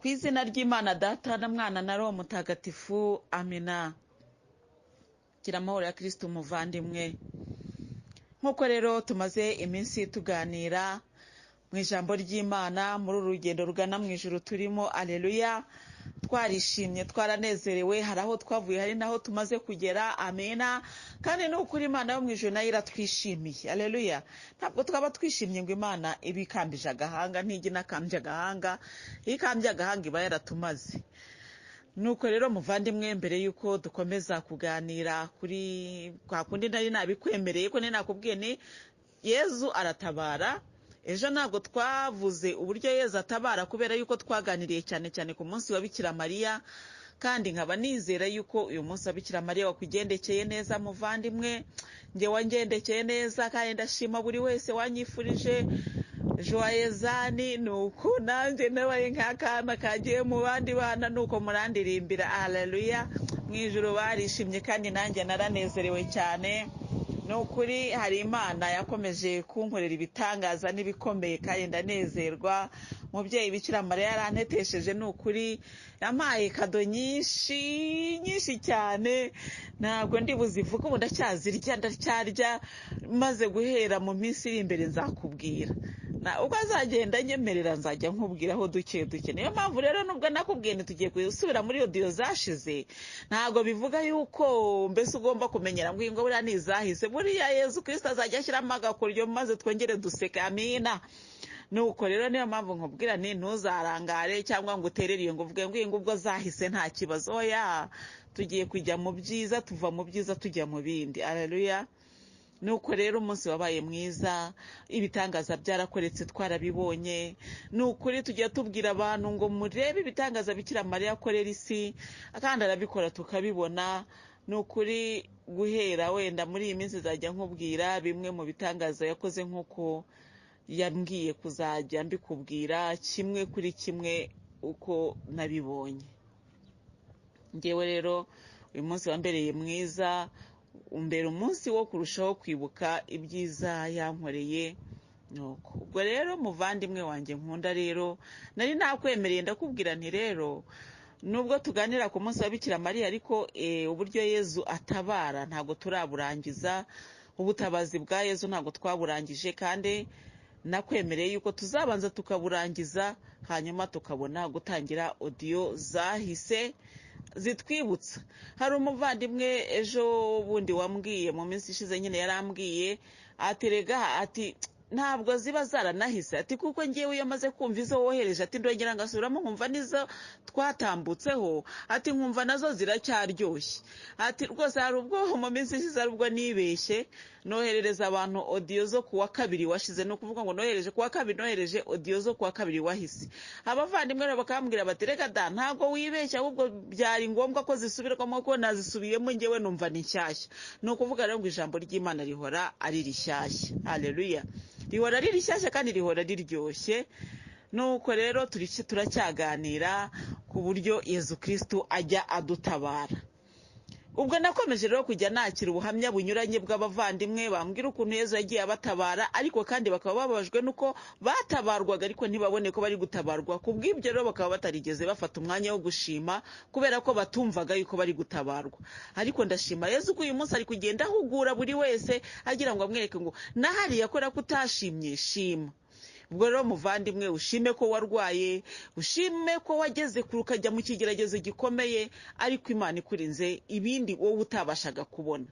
Ku izina ry'Imana Data na Mwana na Roho Mutagatifu, amina. Gira amahoro ya Kristo umuvandimwe. Nk'uko rero tumaze iminsi tuganira mu ijambo ry'Imana muri uru rugendo rugana mu ijuru turimo, aleluya, twarishimye, twaranezerewe, hari aho twavuye, hari naho tumaze kugera, amena. Kandi ni ukuri Imana yo mu ijuru nayo iratwishimiye, aleluya. Ntabwo twaba twishimye ngo Imana ibikambije agahanga, ntijya inakambye agahanga, iyo ikambye agahanga iba yaratumaze. Nuko rero muvandimwe, mbere yuko dukomeza kuganira kuri kwa kundi nari nabikwemereye ko nakubwiye ni Yezu aratabara. Ejo ntabwo twavuze uburyo Yezu atabara kubera yuko twaganiriye cyane cyane ku munsi wa Bikira Mariya, kandi nkaba nizera yuko uyu munsi wa Bikira Mariya wakugendekeye neza muvandimwe, nge wangendekeye neza, kandi ndashima buri wese wanyifurije joyezani. Nuko nanjye nabaye nk'akana kagiye mu bandi bana, nuko murandirimbira, haleluya. Mu ijuru barishimye kandi nanjye naranezerewe cyane. Nukuri hari Imana yakomeje kunkorera ibitangaza n'ibikomeye kandi ndanezerwa. Mubyeyi Bikira Mariya yarantetesheje, nukuri yampaye kado nyinshi cyane, ntabwo ndi buzivuga, ubu ndacyarya maze guhera mu minsi iri imbere nzakubwira. Ubwo azagenda nyemerera nzajya nkubwiraho duke duke. Niyo mpamvu rero nubwo nakubwiye ntitugiye gusubira muri audio zashize, ntabwo bivuga yuko mbese ugomba kumenyera ngo ingo buriya nizahise. Buriya Yezu Kristo azajya ashyiramo agakoryo maze twongere duseke, amina. Nuko rero niyo mpamvu nkubwira ni ntuzarangare cyangwa ngo uterere ngo uvuge ngo ingo ubwo zahise nta kibazo. Oya, tugiye kujya mu byiza, tuva mu byiza tujya mu bindi, aleluya. Nuko rero umunsi wabaye mwiza, ibitangaza byarakoretse, twarabibonye. Nukuri tujya tubwira abantu ngo murebe ibitangaza Bikira Mariya akorera isi, kandi arabikora tukabibona. Nukuri guhera wenda muri iyi minsi zajya nkubwira bimwe mu bitangaza yakoze, nk'uko yambwiye kuzajya mbikubwira kimwe kuri kimwe uko nabibonye. Ngewe rero uyu munsi wambereye mwiza, umbera umunsi wo kurushaho kwibuka ibyiza yankoreye. Nuko ubwo rero muvandimwe wanjye nkunda, rero nari nakwemereye ndakubwira nti rero nubwo tuganira ku munsi wa Bikira Mariya, ariko uburyo Yezu atabara ntabwo turaburangiza. Ubutabazi bwa Yezu ntabwo twaburangije, kandi nakwemereye yuko tuzabanza tukaburangiza, hanyuma tukabona gutangira audio zahise zitwibutsa. Hari umuvandimwe ejo bundi wambwiye mu minsi ishize, nyine yarambwiye ati rega, ati ntabwo ziba zaranahise, ati kuko ngewe iyo maze kumva izo wohereje, ati ndongera ngasubiramo nkumva nizo twatambutseho, ati nkumva nazo ziracyaryoshye. Ati rwose hari ubwo mu minsi ishize ari ubwo nibeshye noherereza abantu audio zo kuwa kabiri washize, no kuvuga ngo nohereje kuwa kabiri, nohereje audio zo kuwa kabiri wahise. Abavandimwe rero bakambwira bati reka da, ntabwo wibeshya, ahubwo byari ngombwa ko zisubirwamo, ko nazisubiyemo ngewe numva ni nshyashya. Ni ukuvuga rero ngo ijambo ry'Imana rihora ari rishyashya, haleluya. Rihora ari rishyashya kandi rihora riryoshye. Nuko rero turacyaganira ku buryo Yezu Kristo ajya adutabara. Ubwo nakomeje rero kujya nakira ubuhamya bunyuranye bw'abavandimwe bambwira ukuntu Yezu yagiye abatabara, ariko kandi bakaba bababajwe nuko batabarwaga ariko ntibabone ko bari gutabarwa. Kubw'ibyo rero bakaba batarigeze bafata umwanya wo gushima, kubera ko batumvaga yuko bari gutabarwa. Ariko ndashima Yezu ko uyu munsi ari kugenda ahugura buri wese, agira ngo amwereke ngo nahari yakora kutashimye, shima. Ubwo rero muvandimwe, ushime ko warwaye, ushime ko wageze kure ukajya mu kigeragezo gikomeye, ariko Imana ikurinze ibindi wowe utabashaga kubona.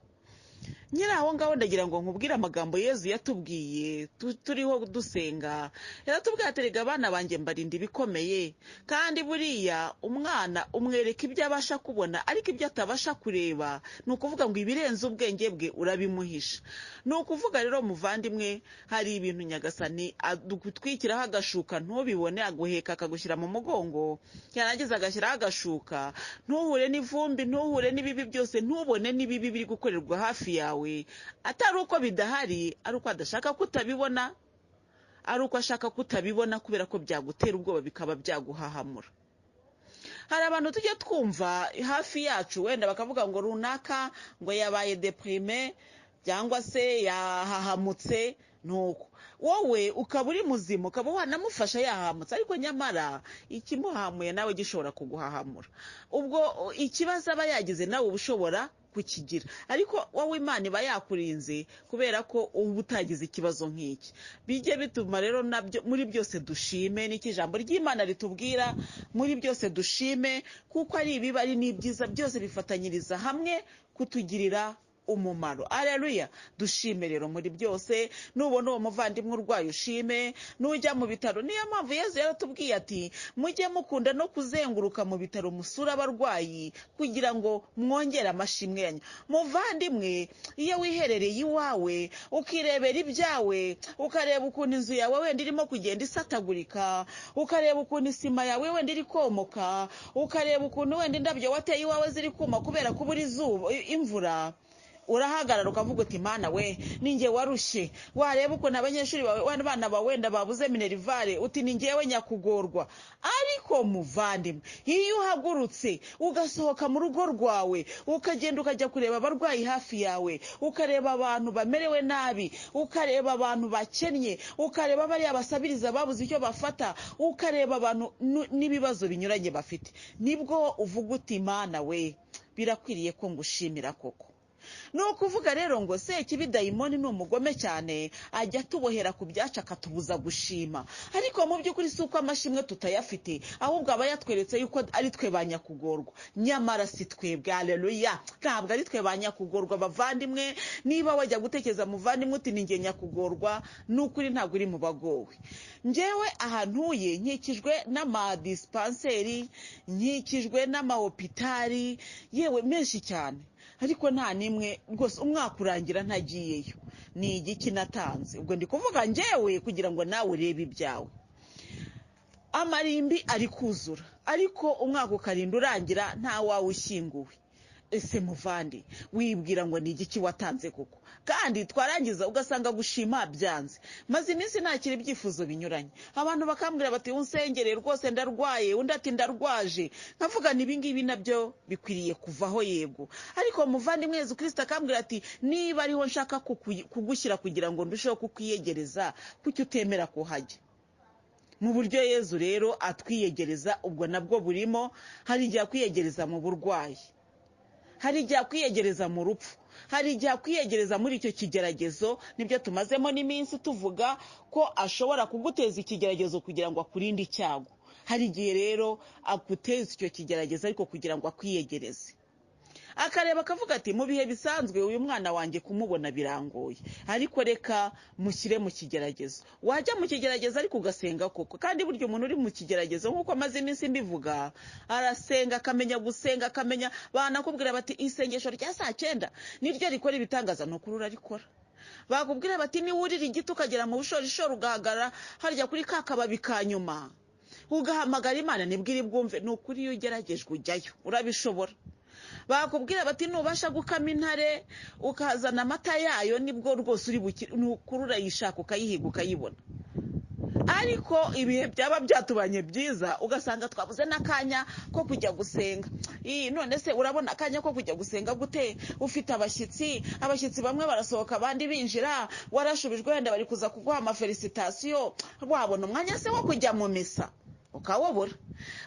Nyira aho ngaho ndagira ngo nkubwire amagambo Yezu yatubwiye turiho dusenga. Yaratubwiye ati rega abana banjye mbarinda ibikomeye, kandi buriya umwana umwereka ibyo abasha kubona, ariko ibyo atabasha kureba, ni ukuvuga ngo ibirenze ubwenge bwe urabimuhisha. Ni ukuvuga rero muvandimwe, hari ibintu Nyagasani adutwikiraho agashuka ntubibone, aguheka akagushyira mu mugongo, yarangiza agashyiraho agashuka, ntuhure n'ivumbi, ntuhure n'ibibi byose, ntubone n'ibibi biri gukorerwa hafi yawe, atari uko bidahari, ari uko adashaka kutabibona, ari uko ashaka kutabibona kubera ko byagutera ubwoba bikaba byaguhahamura. Hari abantu tujya twumva hafi yacu, wenda bakavuga ngo runaka ngo yabaye deprime cyangwa se yahahamutse, nuko wowe ukaba uri muzima ukaba wanamufasha yahamutse, ariko nyamara ikimuhamuye nawe gishobora kuguhahamura. Ubwo ikibazo aba yagize nawe uba ushobora kukigira, ariko wowe Imana iba yakurinze kubera ko uba utagize ikibazo nk'iki. Bijye bituma rero nabyo muri byose dushime, n'iki ijambo ry'Imana ritubwira, muri byose dushime, kuko ari ibibi ari n'ibyiza byose bifatanyiriza hamwe kutugirira umumaro. Aleluya. Dushime rero muri byose. Nubona uwo muvandimwe urwaye ushime, nujya mu bitaro. Niyo mpamvu Yezu yaratubwiye ati mujye mukunda no kuzenguruka mu bitaro musura abarwayi kugira ngo mwongere amashimwe yanyu. Muvandimwe, iyo wiherereye iwawe ukirebera ibyawe, ukareba ukuntu inzu yawe wenda irimo kugenda isatagurika, ukareba ukuntu isima yawe wenda iri komoka, ukareba ukuntu wenda indabyo wateye iwawe ziri kuma kubera kubura izuba imvura, urahagarara ukavuga uti Mana we ninjye warushye. Wareba ukuntu abanyeshuri bawe abana bawe wenda babuze minerivare, uti ni njyewe nyakugorwa. Ariko muvandimwe, iyo uhagurutse ugasohoka mu rugo rwawe ukagenda ukajya kureba abarwayi hafi yawe, ukareba abantu bamerewe nabi, ukareba abantu bakennye, ukareba bariya basabiriza babuze icyo bafata, ukareba abantu n'ibibazo binyuranye bafite, nibwo uvuga uti Mana we birakwiriye ko ngushimira koko. Ni ukuvuga rero ngo Sekibi dayimoni ni umugome cyane, ajya atubohera ku byacu akatubuza gushima. Ariko mu by'ukuri si uko amashimwe tutayafite, ahubwo aba yatweretse yuko ari twe ba nyakugorwa. Nyamara si twebwe. Aleluya. Ntabwo ari twe ba nyakugorwa bavandimwe. Niba wajya gutekereza muvandimwe uti ni njye nyakugorwa, n'ukuri ntabwo uri mu bagowe. Njyewe ahantuye nkikijwe n'amadispenseri, nkikijwe n'amahopitari, yewe menshi cyane, ariko nta nimwe rwose umwaka urangira ntagiyeyo. Ni igiki natanze? Ubwo ndi kuvuga njyewe kugira ngo nawe urebe ibyawe. Amarimbi ari kuzura, ariko umwaka ukarinda urangira nta wawe ushyinguwe. Ese muvandi, wibwira ngo ni igiki watanze koko? Kandi twarangiza ugasanga gushima byanze. Maze iminsi nakira ibyifuzo binyuranye, abantu bakambwira bati unsengere rwose ndarwaye, undi ati ndarwaje. Nkavuga ni ibingibi nabyo bikwiriye kuvaho yego. Ariko muvandimwe Yezu Kristo akambwira ati niba ariho nshaka kugushyira kugira ngo ndusheho kukwiyegereza, kuki utemera kuhajya? Mu buryo Yezu rero atwiyegereza ubwo nabwo burimo. Hari igihe akwiyegereza mu burwayi, hari igihe akwiyegereza mu rupfu, hari igihe akwiyegereza muri icyo kigeragezo. Nibyo tumazemo n'iminsi tuvuga ko ashobora kuguteza ikigeragezo kugira ngo akurinde icyago. Hari igihe rero aguteza icyo kigeragezo ariko kugira ngo akwiyegereze, akareba akavuga ati mu bihe bisanzwe uyu mwana wanjye kumubona birangoye, ariko reka mushyire mu kigeragezo. Wajya mu kigeragezo ariko ugasenga koko. Kandi buryo umuntu uri mu kigeragezo nk'uko maze iminsi mbivuga, arasenga, akamenya gusenga, akamenya. Banakubwira bati isengesho rya saa 9 niryo rikora ibitangaza, no kurura rikora. Bakubwira bati ni wurira igiti ukagera mu bushorishori ugahagarara harya kuri kakababi ka nyuma ugahamagara Imana nibwira ibwumve. Ni ukuri iyo ugeragejwe ujyayo urabishobora. Bakubwira bati nubasha gukama intare ukazana amata yayo nibwo rwose uri kurura yishaka ukayihiga ukayibona. Ariko ibihe byaba byatubanye byiza ugasanga twabuze n'akanya ko kujya gusenga. None se urabona akanya ko kujya gusenga gute? Ufite abashyitsi bamwe barasohoka abandi binjira, warashubijwe wenda bari kuza kuguha amafelicitation, wabona umwanya se wo kujya mu misa? Ukawubura.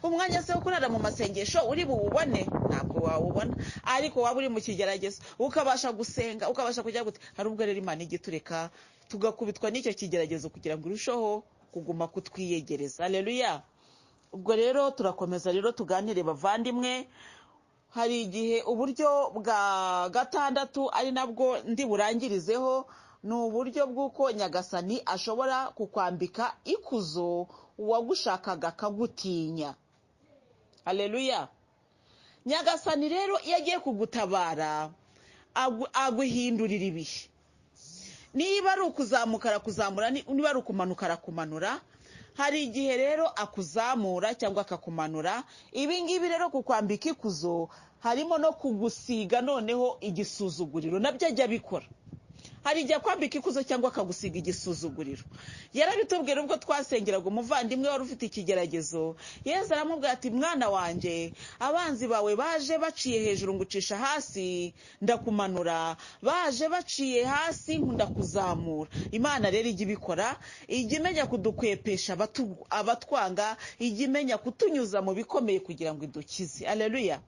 Umwanya se wo kurara mu masengesho uri buwubone? Ntabwo wawubona. Ariko waba uri mu kigeragezo ukabasha gusenga, ukabasha kujya gute? Hari ubwo rero Imana igitureka tugakubitwa n'icyo kigeragezo kugira ngo irusheho kuguma kutwiyegereza. Aleluya. Ubwo rero turakomeza rero tuganire bavandimwe. Hari igihe uburyo bwa gatandatu ari nabwo ndi burangirizeho, ni uburyo bw'uko Nyagasani ashobora kukwambika ikuzo uwagushakaga akagutinya. Aleluya. Nyagasani rero iyo agiye kugutabara aguhindurira ibihe. Niba ari ukuzamuka arakuzamura, niba ari ukumanuka arakumanura. Hari igihe rero akuzamura cyangwa akakumanura. Ibi ngibi rero kukwambika ikuzo harimo no kugusiga noneho igisuzuguriro, nabyo ajya bikora. hari igihe kwambika ikuzo cyangwa akagusiga igisuzuguriro. Yarabitubwira ubwo twasengeraga umuvandimwe wari ufite ikigeragezo. Yezu aramubwira ati mwana wanjye, abanzi bawe baje baciye hejuru ngucisha hasi ndakumanura, baje baciye hasi ndakuzamura. Imana rero ijya ibikora, ijya imenya kudukwepesha abatwanga, ijya imenya kutunyuza mu bikomeye kugira ngo idukize. Haleluya.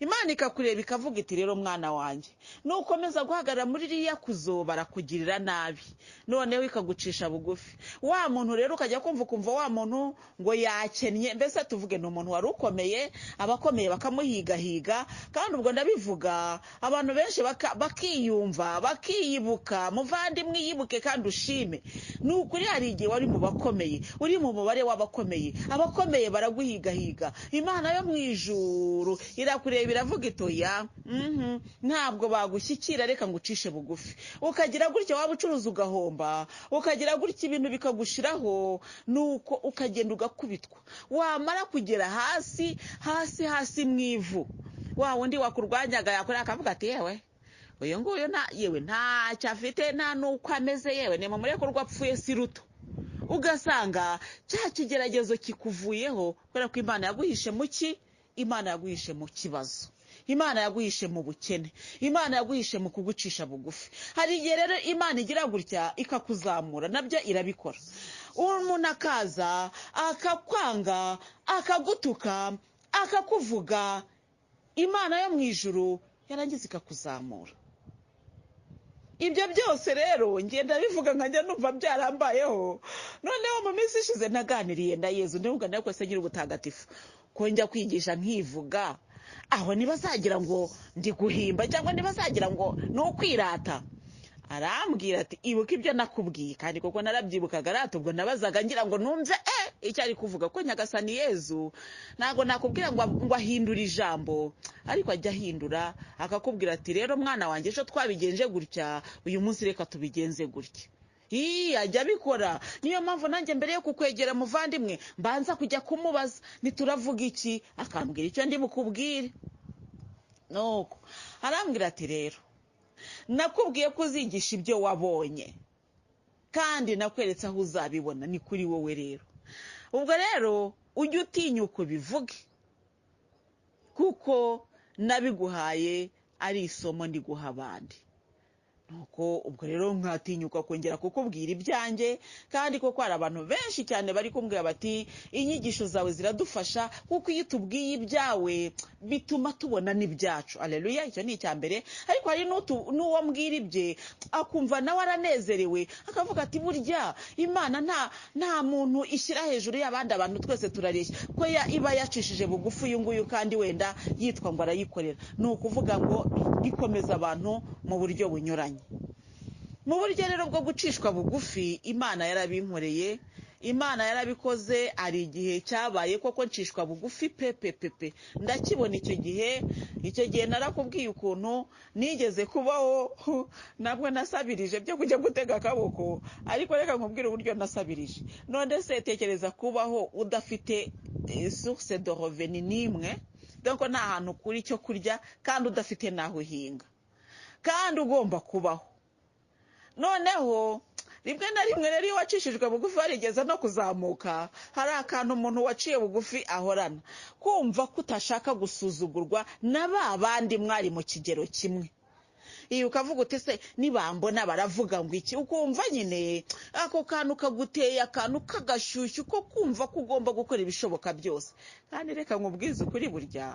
Imana ikakureba ikavuga iti rero mwana wanjye, nukomeza guhagarara muri ririya kuzo barakugirira nabi, noneho ikagucisha bugufi. Wa muntu rero ukajya kumva wa muntu ngo yakennye, mbese tuvuge ni umuntu wari ukomeye, abakomeye bakamuhigahiga. Kandi ubwo ndabivuga abantu benshi bakiyumva bakiyibuka. Muvandimwe yibuke kandi ushime. Ni ukuri hari igihe wari mu bakomeye, uri mu mubare w'abakomeye, abakomeye baraguhigahiga. Imana yo mu ijuru irakureba biravuga itoya, ntabwo bagushyikira, reka ngucishe bugufi. Ukagira gutya waba ucuruza ugahomba, ukagira gutya ibintu bikagushiraho, nuko ukagenda ugakubitwa. Wamara kugera hasi mu ivu, wa wundi wakurwanyaga yakora akavuga ati yewe uyu nguyu yewe ntacyo afite, nta nuko ameze, yewe ni mu mureko rwapfuye si ruto. Ugasanga cya kigeragezo kikuvuyeho kubera ko Imana yaguhishe mu ki? Imana yaguhishe mu kibazo, Imana yaguhishe mu bukene, Imana yaguhishe mu kugucisha bugufi. Hari igihe rero Imana igira gutya ikakuzamura, nabyo irabikora. Umuntu akaza akakwanga, akagutuka, akakuvuga, Imana yo mu ijuru yarangiza ikakuzamura. Ibyo byose rero ngenda bivuga nkajya numva byarambayeho. Noneho mu minsi ishize naganiriye na Yezu, ndivuga nawe kwese ngira ubutagatifu ko njya kwigisha nkivuga, aho nibazagira ngo ndi guhimba cyangwa nibazagira ngo ni ukwirata. Arambwira ati ibuka ibyo nakubwiye, kandi koko narabyibukaga. Arato ubwo nabazaga ngira ngo numve icyo ari kuvuga, ko Nyagasani Yezu ntago nakubwira ngo ahindura ijambo, ariko ajya ahindura akakubwira ati rero mwana wanjye, ejo twabigenje gutya, uyu munsi reka tubigenze gutya. Ajya abikora. Niyo mpamvu nanjye mbere yo kukwegera muvandimwe mbanza kujya kumubaza nituravuga iki, akambwira icyo ndi bukubwire. Nuko arambwira ati rero nakubwiye ko uzigisha ibyo wabonye, kandi nakweretse aho uzabibona, ni kuri wowe rero. Ubwo rero ujye utinyuka ubivuge, kuko nabiguhaye ari isomo ndi guha abandi. Nuko ubwo rero nkatinyuka kongera kukubwira ibyanjye, kandi koko hari abantu benshi cyane bari kumbwira bati inyigisho zawe ziradufasha, kuko iyo tubwiye ibyawe bituma tubona n'ibyacu. Haleluya. Icyo ni icya mbere. Ariko hari n'uwo mbwira ibye akumva nawe aranezerewe, akavuga ati burya Imana nta muntu ishyira hejuru y'abandi, abantu twese turareshya, ko iba yacishije bugufi uyu nguyu kandi wenda yitwa ngo arayikorera. Ni ukuvuga ngo ikomeza abantu mu buryo bunyuranye. Mu buryo rero bwo gucishwa bugufi Imana yarabinkoreye, Imana yarabikoze. Ari igihe cyabaye koko ncishwa bugufi pepepepe, ndakibona icyo gihe narakubwiye ukuntu nigeze kubaho, nabwo nasabirije byo kujya gutega akaboko, ariko reka nkubwire uburyo nasabirije. None se tekereza kubaho udafite source de revenu nimwe, donc nta hantu kuri cyo kurya, kandi udafite naho uhinga, kandi ugomba kubaho. Noneho rimwe na rimwe rero iyo wacishijwe bugufi warigeze no kuzamuka, hari akantu umuntu waciye bugufi ahorana, kumva ko utashaka gusuzugurwa na ba bandi mwari mu kigero kimwe. Iyo ukavuga uti se nibambona baravuga ngo iki, ukumva nyine ako kantu kaguteye akantu kagashyushyu ko kumva ko ugomba gukora ibishoboka byose. Kandi reka nkubwize ukuri, burya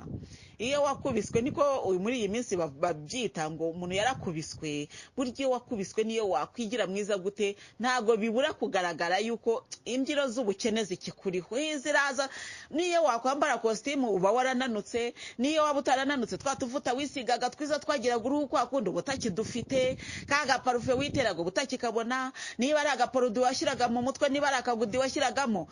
iyo wakubiswe, niko muri iyi minsi babyita ngo umuntu yarakubiswe, burya iyo wakubiswe niyo wakwigira mwiza gute, ntago bibura kugaragara yuko imbyiro z'ubukene zikikuriho. Ziraza. Niyo wakwambara costume uba warananutse, niyo waba utarananutse twatuvuta wisigaga twiza twagiraga uruhu kwa kundi ubutaki dufite, kaga parufe witeraga ubutaki kabona, niba ari agaporudu washyiraga mu mutwe, niba ari akagudi washyiragamo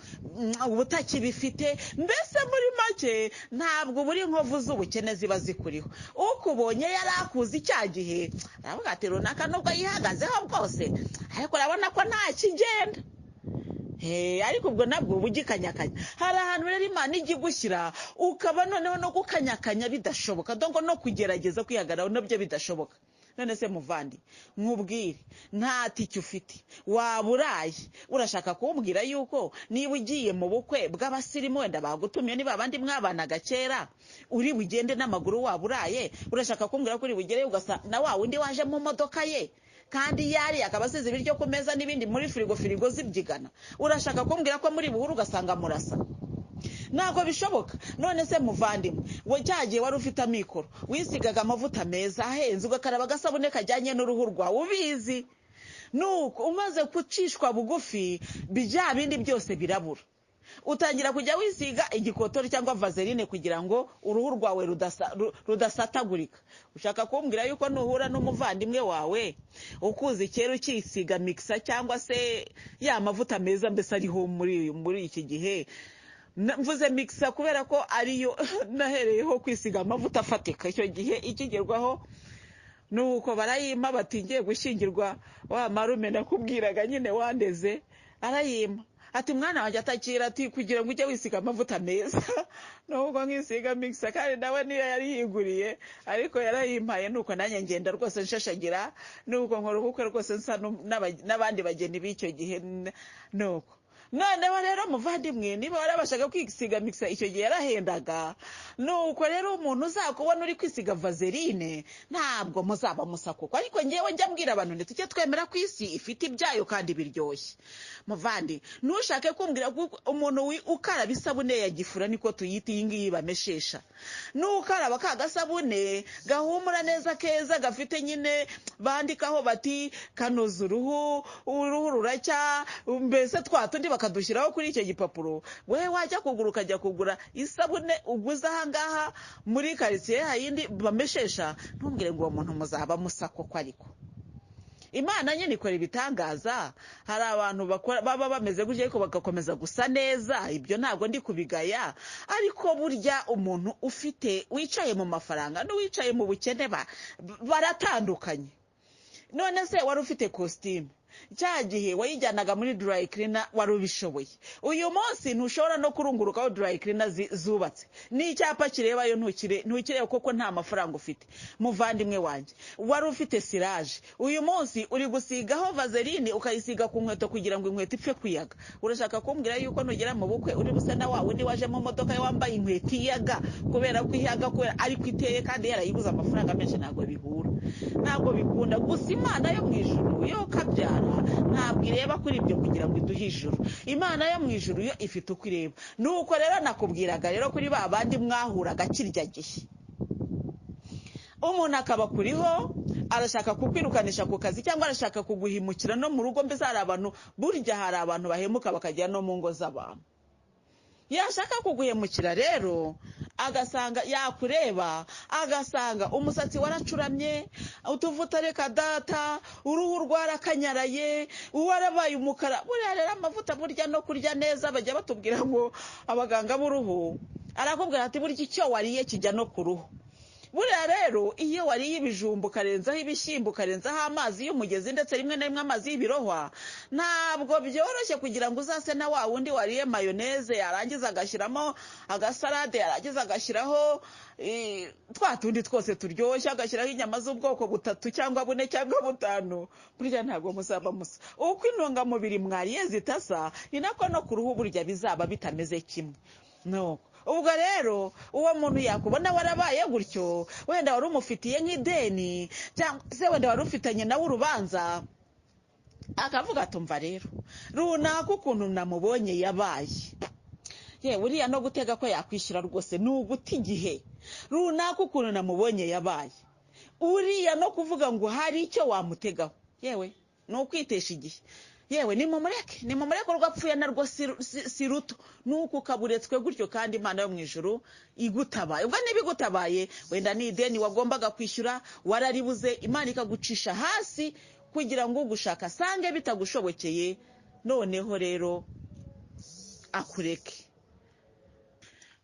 ubutaki bifite. Mbese muri make ntabwo buri nkovu z'ubukene ziba zikuriho. Ukubonye yarakuze icya gihe aravuga ati runaka nubwo yihagazeho bwose, ariko urabona ko nta kigenda. Ariko ubwo nabwo bugikanyakanya. Hari ahantu rero Imana ijya igushyira ukaba noneho no gukanyakanya bidashoboka, donc no kugerageza kwihagararaho nabyo bidashoboka. none se muvandi nkubwire nta tike ufite waburaye urashaka kumbwira yuko niba ugiye mu bukwe bw'abasirimu wenda bagutumye niba abandi mwabanaga kera uri bugende n'amaguru waburaye urashaka kumbwira ko uri bugere ugasa na wa wundi waje mu modoka ye kandi yari akaba asize ibiryo ku meza n'ibindi muri firigo zibyigana urashaka kumbwira ko muri buhuru ugasanga murasa ntabwo bishoboka none se muvandimwe we cyagiye wari ufite amikoro wisigaga amavuta meza ahenze ugakaraba agasabune kajyanye n'uruhu rwawe ubizi nuko umaze gucishwa bugufi bya bindi byose birabura utangira kujya wisiga igikotori cyangwa vaseline kugira ngo uruhu rwawe rudasatagurika ushaka kumbwira yuko nuhura n'umuvandimwe wawe ukuzi kera ukisiga mixa cyangwa se ya mavuta meza mbese ariho muri iki gihe mvuze mixa kubera ko ariyo nahereyeho kwisiga amavuta afatika icyo gihe ikigerwaho nuko barayima bati ngiye gushyingirwa wa marume nakubwiraga nyine wandeze arayima ati mwana wanjye atakira ati kugira ngo ujye wisiga amavuta meza nuko nkisiga mixa kandi nawe niyo yari yiguriye ariko yarayimpaye nuko nanjye ngenda rwose nshashagira nuko nkora ubukwe rwose nsa n'abandi bageni b'icyo gihe nuko noneho rero muvandimwe niba warabashaga kwisiga mixa icyo gihe yarahendaga nuko rero umuntu uzakubona uri kwisiga vaseline ntabwo muzaba musa kuko ariko ngewe njya mbwira abantu ndetse tujye twemera ku isi ifite ibyayo kandi biryoshye muvandi ntushake kumbwira umuntu ukaraba isabune ya gifura niko tuyita iyi ngiyi bameshesha nukaraba ka gasabune gahumura neza keza gafite nyine bandikaho bati kanoza uruhu ruracya mbese twatundi bakadushyiraho kuri icyo gipapuro we wajya kugura ukajya kugura isabune uguze ahangaha muri karitsiye hayindi bameshesha ntumbwire ngo uwo muntu muzaba musako ko ariko Imana nyine ikora ibitangaza hari abantu baba bameze gutya ariko bagakomeza gusa neza ibyo ntabwo ndi kubigaya ariko burya umuntu ufite wicaye mu mafaranga n'uwicaye mu bukene baratandukanye none se wari ufite costume cya gihe wayijyanaga muri dry cleaner wari ubishoboye uyu munsi ntushobora no kurungurukaho dry cleaner zubatse n'icyapa kirebayo ntukireba koko nta mafaranga ufite muvandimwe wanjye wari ufite siraje uyu munsi uri gusigaho vaseline ukayisiga ku nkweto kugira ngo inkweto ipfe kuyaga urashaka kumbwira yuko nugera mu bukwe uri busa na wa wundi waje mu modoka ye wambaye inkweto iyaga kubera ko iyaga kubera ariko iteye kandi yarayibuze amafaranga menshi ntabwo bihura ntabwo bikunda gusa Imana yo mu ijuru yo kabyara ntabwo ireba kuri ibyo kugira ngo iduhe ijuru Imana yo mu ijuru yo ifite uko ireba nuko rero nakubwiraga rero kuri ba bandi mwahuraga kirya gihe umuntu akaba kuriho arashaka kukwirukanisha ku kazi cyangwa arashaka kuguhimukira no mu rugo mbese hari abantu burya hari abantu bahemuka bakajya no mu ngo z'abantu yashaka kuguhemukira rero agasanga yakureba agasanga umusatsi waracuramye utuvuta reka data uruhu rwarakanyaraye warabaye umukara buriya rero amavuta burya no kurya neza bajya batubwira ngo abaganga b'uruhu arakubwira ati burya icyo wariye kijya no ku ruhu buriya rero iyo wariye ibijumba ukarenzaho ibishyimbo ukarenzaho amazi y'umugezi ndetse rimwe na rimwe amazi y'ibirohwa ntabwo byoroshye kugira ngo uzase na wa wundi wariye mayoneze yarangiza agashyiramo agasalade yarangiza agashyiraho twa tundi twose turyoshye agashyiraho inyama z'ubwoko butatu cyangwa bune cyangwa butanu burya ntabwo muzaba musa uko intungamubiri mwariye zitasa ni nako no ku ruhu burya bizaba bitameze kimwe nuko ubwo rero uwo muntu yakubona warabaye gutyo wenda wari umufitiye nk'ideni cyangwa se wenda wari ufitanye nawe urubanza akavuga atumva rero runaka ukuntu namubonye yabaye yewe uriya no gutega ko yakwishyura rwose ni uguta igihe runaka ukuntu namubonye yabaye uriya no kuvuga ngo hari icyo wamutegaho yewe ni ukwitesha igihe yewe nimumureke urwapfuye narwo si ruto nuko ukaburetswe gutyo kandi Imana yo mu ijuru igutabaye ubwo niba igutabaye wenda ni ideni wagombaga kwishyura wararibuze Imana ikagucisha hasi kugira ngo ugushaka asange bitagushobokeye noneho rero akureke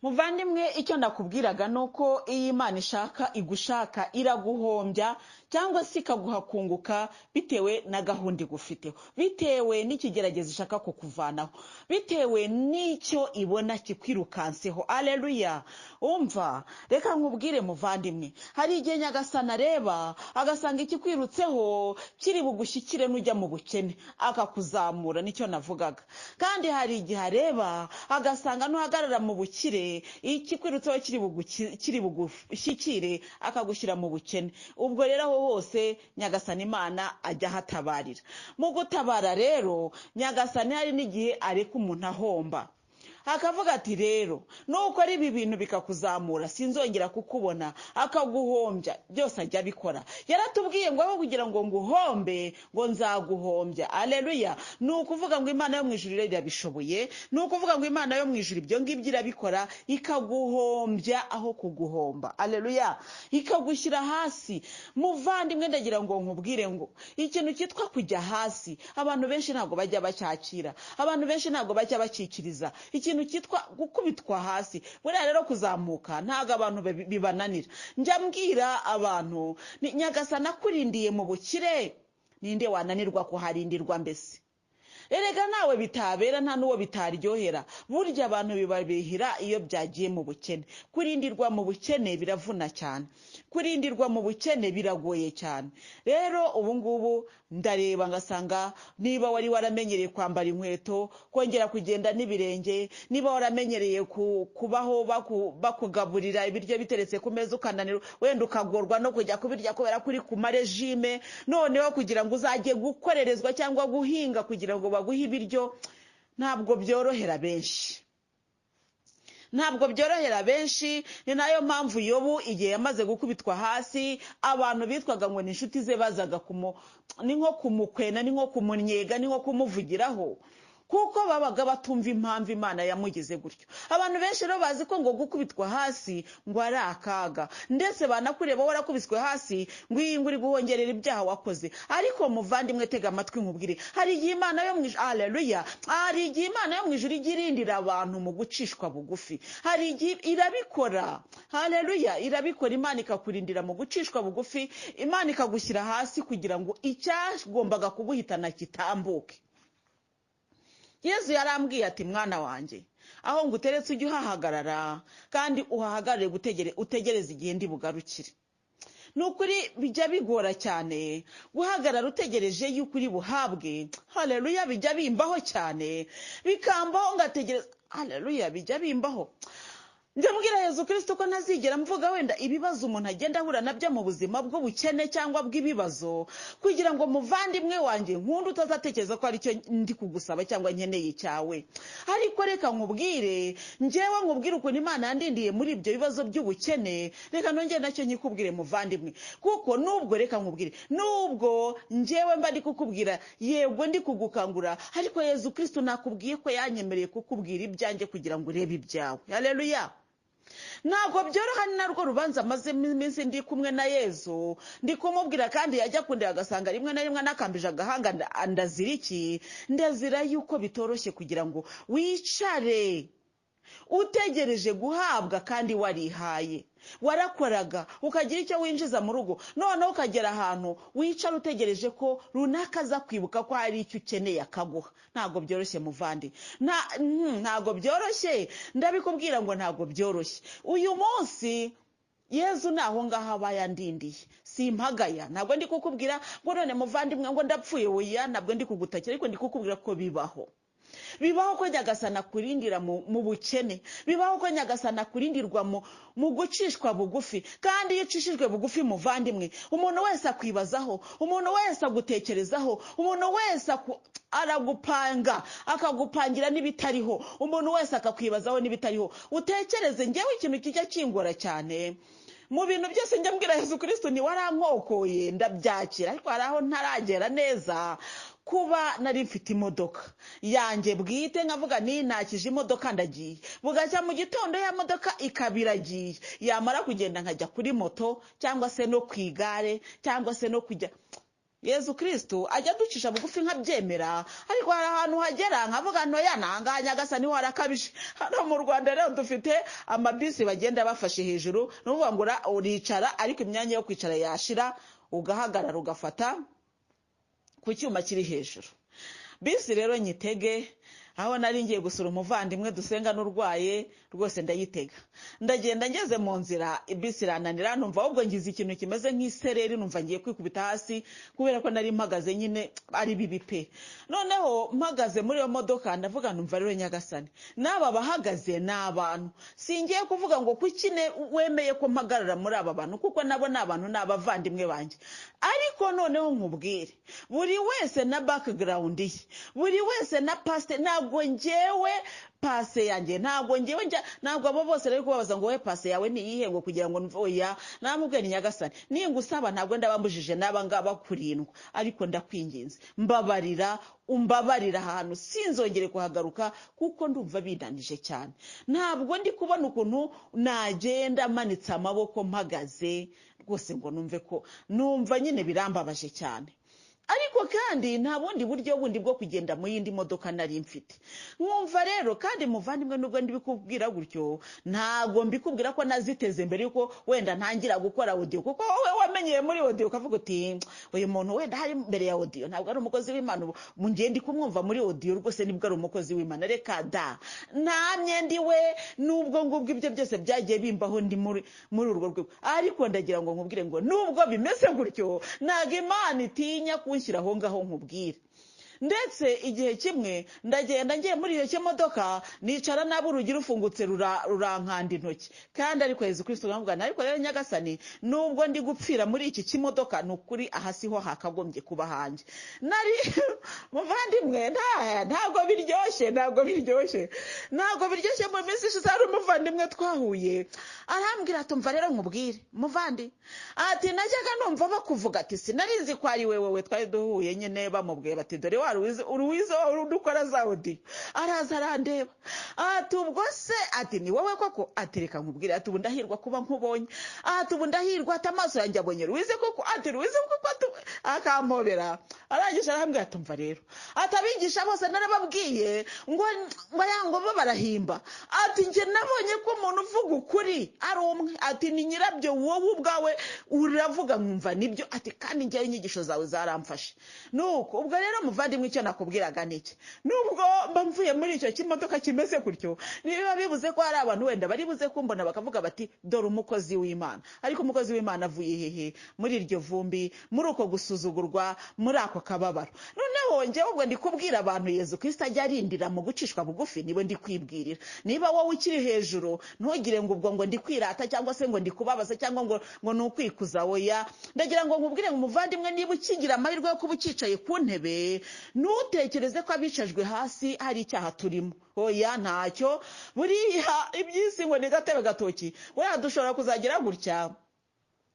muvandimwe icyo ndakubwiraga nuko iyi Imana ishaka igushaka iraguhombya cyangwa se ikaguha kunguka bitewe na gahunda igufiteho, bitewe n'ikigeragezo ishaka kukuvanaho, bitewe n'icyo ibona kikwirukanseho. Aleluya. Umva, reka nkubwire muvandimwe, hari igihe Nyagasani areba agasanga ikikwirutseho kiri bugushyikire n'ujya mu bukene akakuzamura, nicyo navugaga. Kandi hari igihe areba agasanga nuhagarara mu bukire ikikwirutseho kiri bugushyikire akagushyira mu bukene. Ubwo rero aho hose Nyagasani Imana ajya hatabarira. Mu gutabara rero Nyagasani hari n'igihe areka umuntu ahomba, akavuga ati rero nuko ari ibi bintu bikakuzamura sinzongera kukubona, akaguhombya. Byose ajya abikora. Yaratubwiye ngo aho kugira ngo nguhombe ngo nzaguhombya. Aleluya. Ni ukuvuga ngo Imana yo mu ijuru irabishoboye, ni ukuvuga ngo Imana yo mu ijuru ibyo ngibyo irabikora, ikaguhombya aho kuguhomba. Aleluya. Ikagushyira hasi. Muvandimwe, ndagira ngo nkubwire ngo ikintu cyitwa kujya hasi abantu benshi ntabwo bajya bacyakira, abantu benshi ntabwo bajya bakikiriza. Ikintu cyitwa gukubitwa hasi, buriya rero kuzamuka ntabwo abantu bibananira. Njya mbwira abantu, Nyagasani akurindiye mu bukire, ninde wananirwa kuharindirwa mbese? Erega nawe bitabera nta n'uwo bitaryohera. Burya abantu bibabihira iyo byagiye mu bukene. Kurindirwa mu bukene biravuna cyane, kurindirwa mu bukene biragoye cyane. Rero ubu ngubu ndareba ngasanga niba wari waramenyereye kwambara inkweto, kongera kugenda n'ibirenge, niba waramenyereye kubaho bakugaburira ibiryo biteretse ku meza ukananira, wenda ukagorwa no kujya kubirya kubera kuri ku marejime, noneho kugira ngo uzajye gukorerezwa cyangwa guhinga kugira ngo baguhe ibiryo, ntabwo byorohera benshi. Ntabwo byorohera benshi. Ni nayo mpamvu Yobu igihe yamaze gukubitwa hasi, abantu bitwaga ngo ni inshuti ze bazaga ni nko kumukwena, ni nko kumunyega, ni nko kumuvugiraho, kuko babaga batumva impamvu Imana yamugize gutyo. Abantu benshi rero bazi ko ngo gukubitwa hasi ngo ari akaga, ndetse banakureba warakubiswe hasi ngo iyi nguri guhongerera ibyaha wakoze. Ariko muvandimwe, tega amatwi nkubwire, hari igihe Imana yo mu ijuru, aleluya, hari igihe Imana yo mu ijuru igirindira abantu mu gucishwa bugufi. Hari igihe irabikora, aleluya, irabikora. Imana ikakurindira mu gucishwa bugufi, Imana ikagushyira hasi kugira ngo icyagombaga kuguhitana kitambuke. Yezu yarambwiye ati mwana wanjye, aho nguteretse ujye uhahagarara, kandi uhahagarare utegereze igihe ndi bugarukire. Nukuri bijya bigora cyane guhagarara utegereje yuko uri buhabwe. Haleluya. Bijya bimbaho cyane, bikambaho ngategereza. Haleluya. Bijya bimbaho. Ndabwira Yezu Kristo ko ntazigera mvuga wenda ibibazo umuntu agenda ahura nabyo mu buzima bw'ubukene cyangwa bw'ibibazo, kugira ngo muvandimwe wanjye nkunda utazatekereza ko ari cyo ndi kugusaba cyangwa nkeneye cyawe. Ariko reka nkubwire, njyewe nkubwire ukuntu Imana yandindiye muri ibyo bibazo by'ubukene. Reka nongere nacyo nyikubwire muvandimwe, kuko nubwo, reka nkubwire, nubwo njyewe mba ndi kukubwira, yego ndi kugukangura, ariko Yezu Kristo nakubwiye ko yanyemereye kukubwira ibyanjye kugira ngo urebe ibyawe. Haleluya. Ntabwo byoroha, ni narwo rubanza maze iminsi ndi kumwe na Yezu, ndi kumubwira, kandi yajya kundeba agasanga rimwe na rimwe nakambije agahanga. Ndazira iki? Ndazira yuko bitoroshye kugira ngo wicare utegereje guhabwa kandi warihaye. Warakoraga ukagira icyo winjiza mu rugo, noneho ukagera ahantu wicara utegereje ko runaka aza kwibuka ko hari icyo ukeneye akaguha. Ntabwo byoroshye muvandi, ntabwo byoroshye. Ndabikubwira ngo ntabwo byoroshye. Uyu munsi Yezu naho ngaho aba yandindiye, simpagaya. Ntabwo ndi kukubwira ngo none muvandimwe ngo ndapfuye, oya, ntabwo ndi kugutakira, ariko ndi kukubwira ko bibaho. Bibaho ko Nyagasani akurindira mu bukene, bibaho ko Nyagasani akurindirwa mu gucishwa bugufi. Kandi iyo ucishijwe bugufi muvandimwe, umuntu wese akwibazaho, umuntu wese agutekerezaho, umuntu wese aragupanga, akagupangira n'ibitariho, umuntu wese akakwibazaho n'ibitariho. Utekereze, njyewe ikintu kijya kingora cyane mu bintu byose njya mbwira Yezu Kristo, ni warankokoye ndabyakira, ariko hari aho ntaragera neza. Kuba nari mfite imodoka yanjye bwite, nkavuga ni nakije imodoka ndagiye, bugacya mu gitondo ya modoka ikabiragiye, yamara kugenda nkajya kuri moto cyangwa se no ku igare cyangwa se no kujya. Yezu Kristo ajya ducisha bugufi nkabyemera, ariko hari ahantu hagera nkavuga ntoya nanga Nyagasani warakabije. Hano mu Rwanda rero dufite amabisi bagenda bafashe hejuru, nuvuga ngo uricara ariko imyanya yo kwicara yashira ugahagarara ugafata ku cyuma kiri hejuru. Bisi rero nyitege, aho nari ngiye gusura umuvandimwe dusenga n'urwaye rwose ndayitega. Ndagenda ngeze mu nzira bisi irananira, numva ahubwo ngize ikintu kimeze nk'isereri, numva ngiye kwikubita hasi kubera ko nari mpagaze nyine ari bibi pe. Noneho mpagaze muri iyo modoka ndavuga numva rero Nyagasani, n'aba bahagaze n'abantu, singiye kuvuga ngo kuki wemeye ko mpagarara muri aba bantu kuko nabo n'abantu n'abavandimwe banjye. Ariko noneho nkubwire, buri wese na background ye, buri wese na past, ntabwo njyewe pase yanjye, ntabwo abo bose rero kubabaza ngo we pase yawe ni iyihe ngo kugira ngo oya. Namubwiye ni Nyagasani, ningusaba ntabwo ndabambujije n'aba ngaba kurindwa, ariko ndakwinginze mbabarira, umbabarira ahantu sinzongere kuhagaruka kuko ndumva binanije cyane. Ntabwo ndi kubona ukuntu nagenda manitse amaboko mpagaze rwose ngo numva nyine birambabaje cyane. Ariko kandi nta bundi buryo bundi bwo kugenda mu yindi modoka nari mfite. Mwumva rero kandi muvandimwe, nubwo ndibikubwira gutyo, ntago mbikubwira ko naziteze mbere yuko wenda ntangira gukora audio, kuko wowe wamenyeye muri audio ukavuga uti uyu muntu wenda hari mbere ya audio ntabwo ari umukozi w'Imana, mu ngiye ndi kumwumva muri audio rwose nibwo ari umukozi w'Imana. Reka da, namye ndiwe, nubwo ngubwo ibyo byose byagiye bimbaho ndi muri urwo rwego. Ariko ndagira ngo nkubwire ngo nubwo bimeze gutyo, ntago Imana itinya kunshyira aho ngaho nkubwire. Ndetse igihe kimwe ndagenda ngiye muri iyo kimodoka, nicara nabo urugi rufungutse rurankanda intoki, kandi ariko Yezu Kristo ngamugana, ariko rero Nyagasani, nubwo ndi gupfira muri iki kimodoka nukuri aha siho hakagombye kuba hanje. Nari muvandimwe, ntabwo biryoshye mu minsi ishize hari umuvandimwe twahuye, arambwira ati umva rero nkubwire muvandi, ati najyaga numva bakuvuga, ati sinarizi ko ari wowe. Twari duhuye nyine bamubwiye bati dore Louise udukora za audio. Araza arandeba, ati ubwo se, ati ni wowe koko? Ati reka nkubwire, ati ubu ndahirwa kuba nkubonye, ati ubu ndahirwa, ati amaso yanjye abonye Louise koko, ati Louise koko, akampobera. Arangije arambwira ati umva rero, ati abigisha bose narababwiye ngo barahimba, ati njye nabonye ko umuntu uvuga ukuri ari umwe, ati ni nyirabyo wowe ubwawe uravuga nkumva nibyo, ati kandi njye inyigisho zawe zaramfashe. Nuko ubwo rero muvandimwe, icyo nakubwiraga niki, nubwo mvuye muri icyo kimodoka kimeze gutyo, niba bibuze ko hari abantu wenda bari buze kumbona bakavuga bati dore umukozi w'Imana. Ariko umukozi w'Imana avuye hehe muri iryo vumbi, muri uko gusuzugurwa, muri ako kababaro? Noneho njyewe ubwo ndi kubwira abantu Yezu Kristo ajya arindira mu gucishwa bugufi, niwe ndi kwibwirira. Niba wowe ukiri hejuru, ntugire ngo ubwo ngo ndi kwirata cyangwa se ngo ndi kubabaza cyangwa ngo ni ukwikuza. Oya, ndagira ngo nkubwire ngo muvandimwe, niba ukigira amahirwe yo kuba ukicaye ku ntebe, ntutekereze ko abicajwe hasi hari icyaha turimo. Oya, ntacyo. Buriya iby'isi ngo ni gatebe gatoki, wenda dushobora kuzagira gutya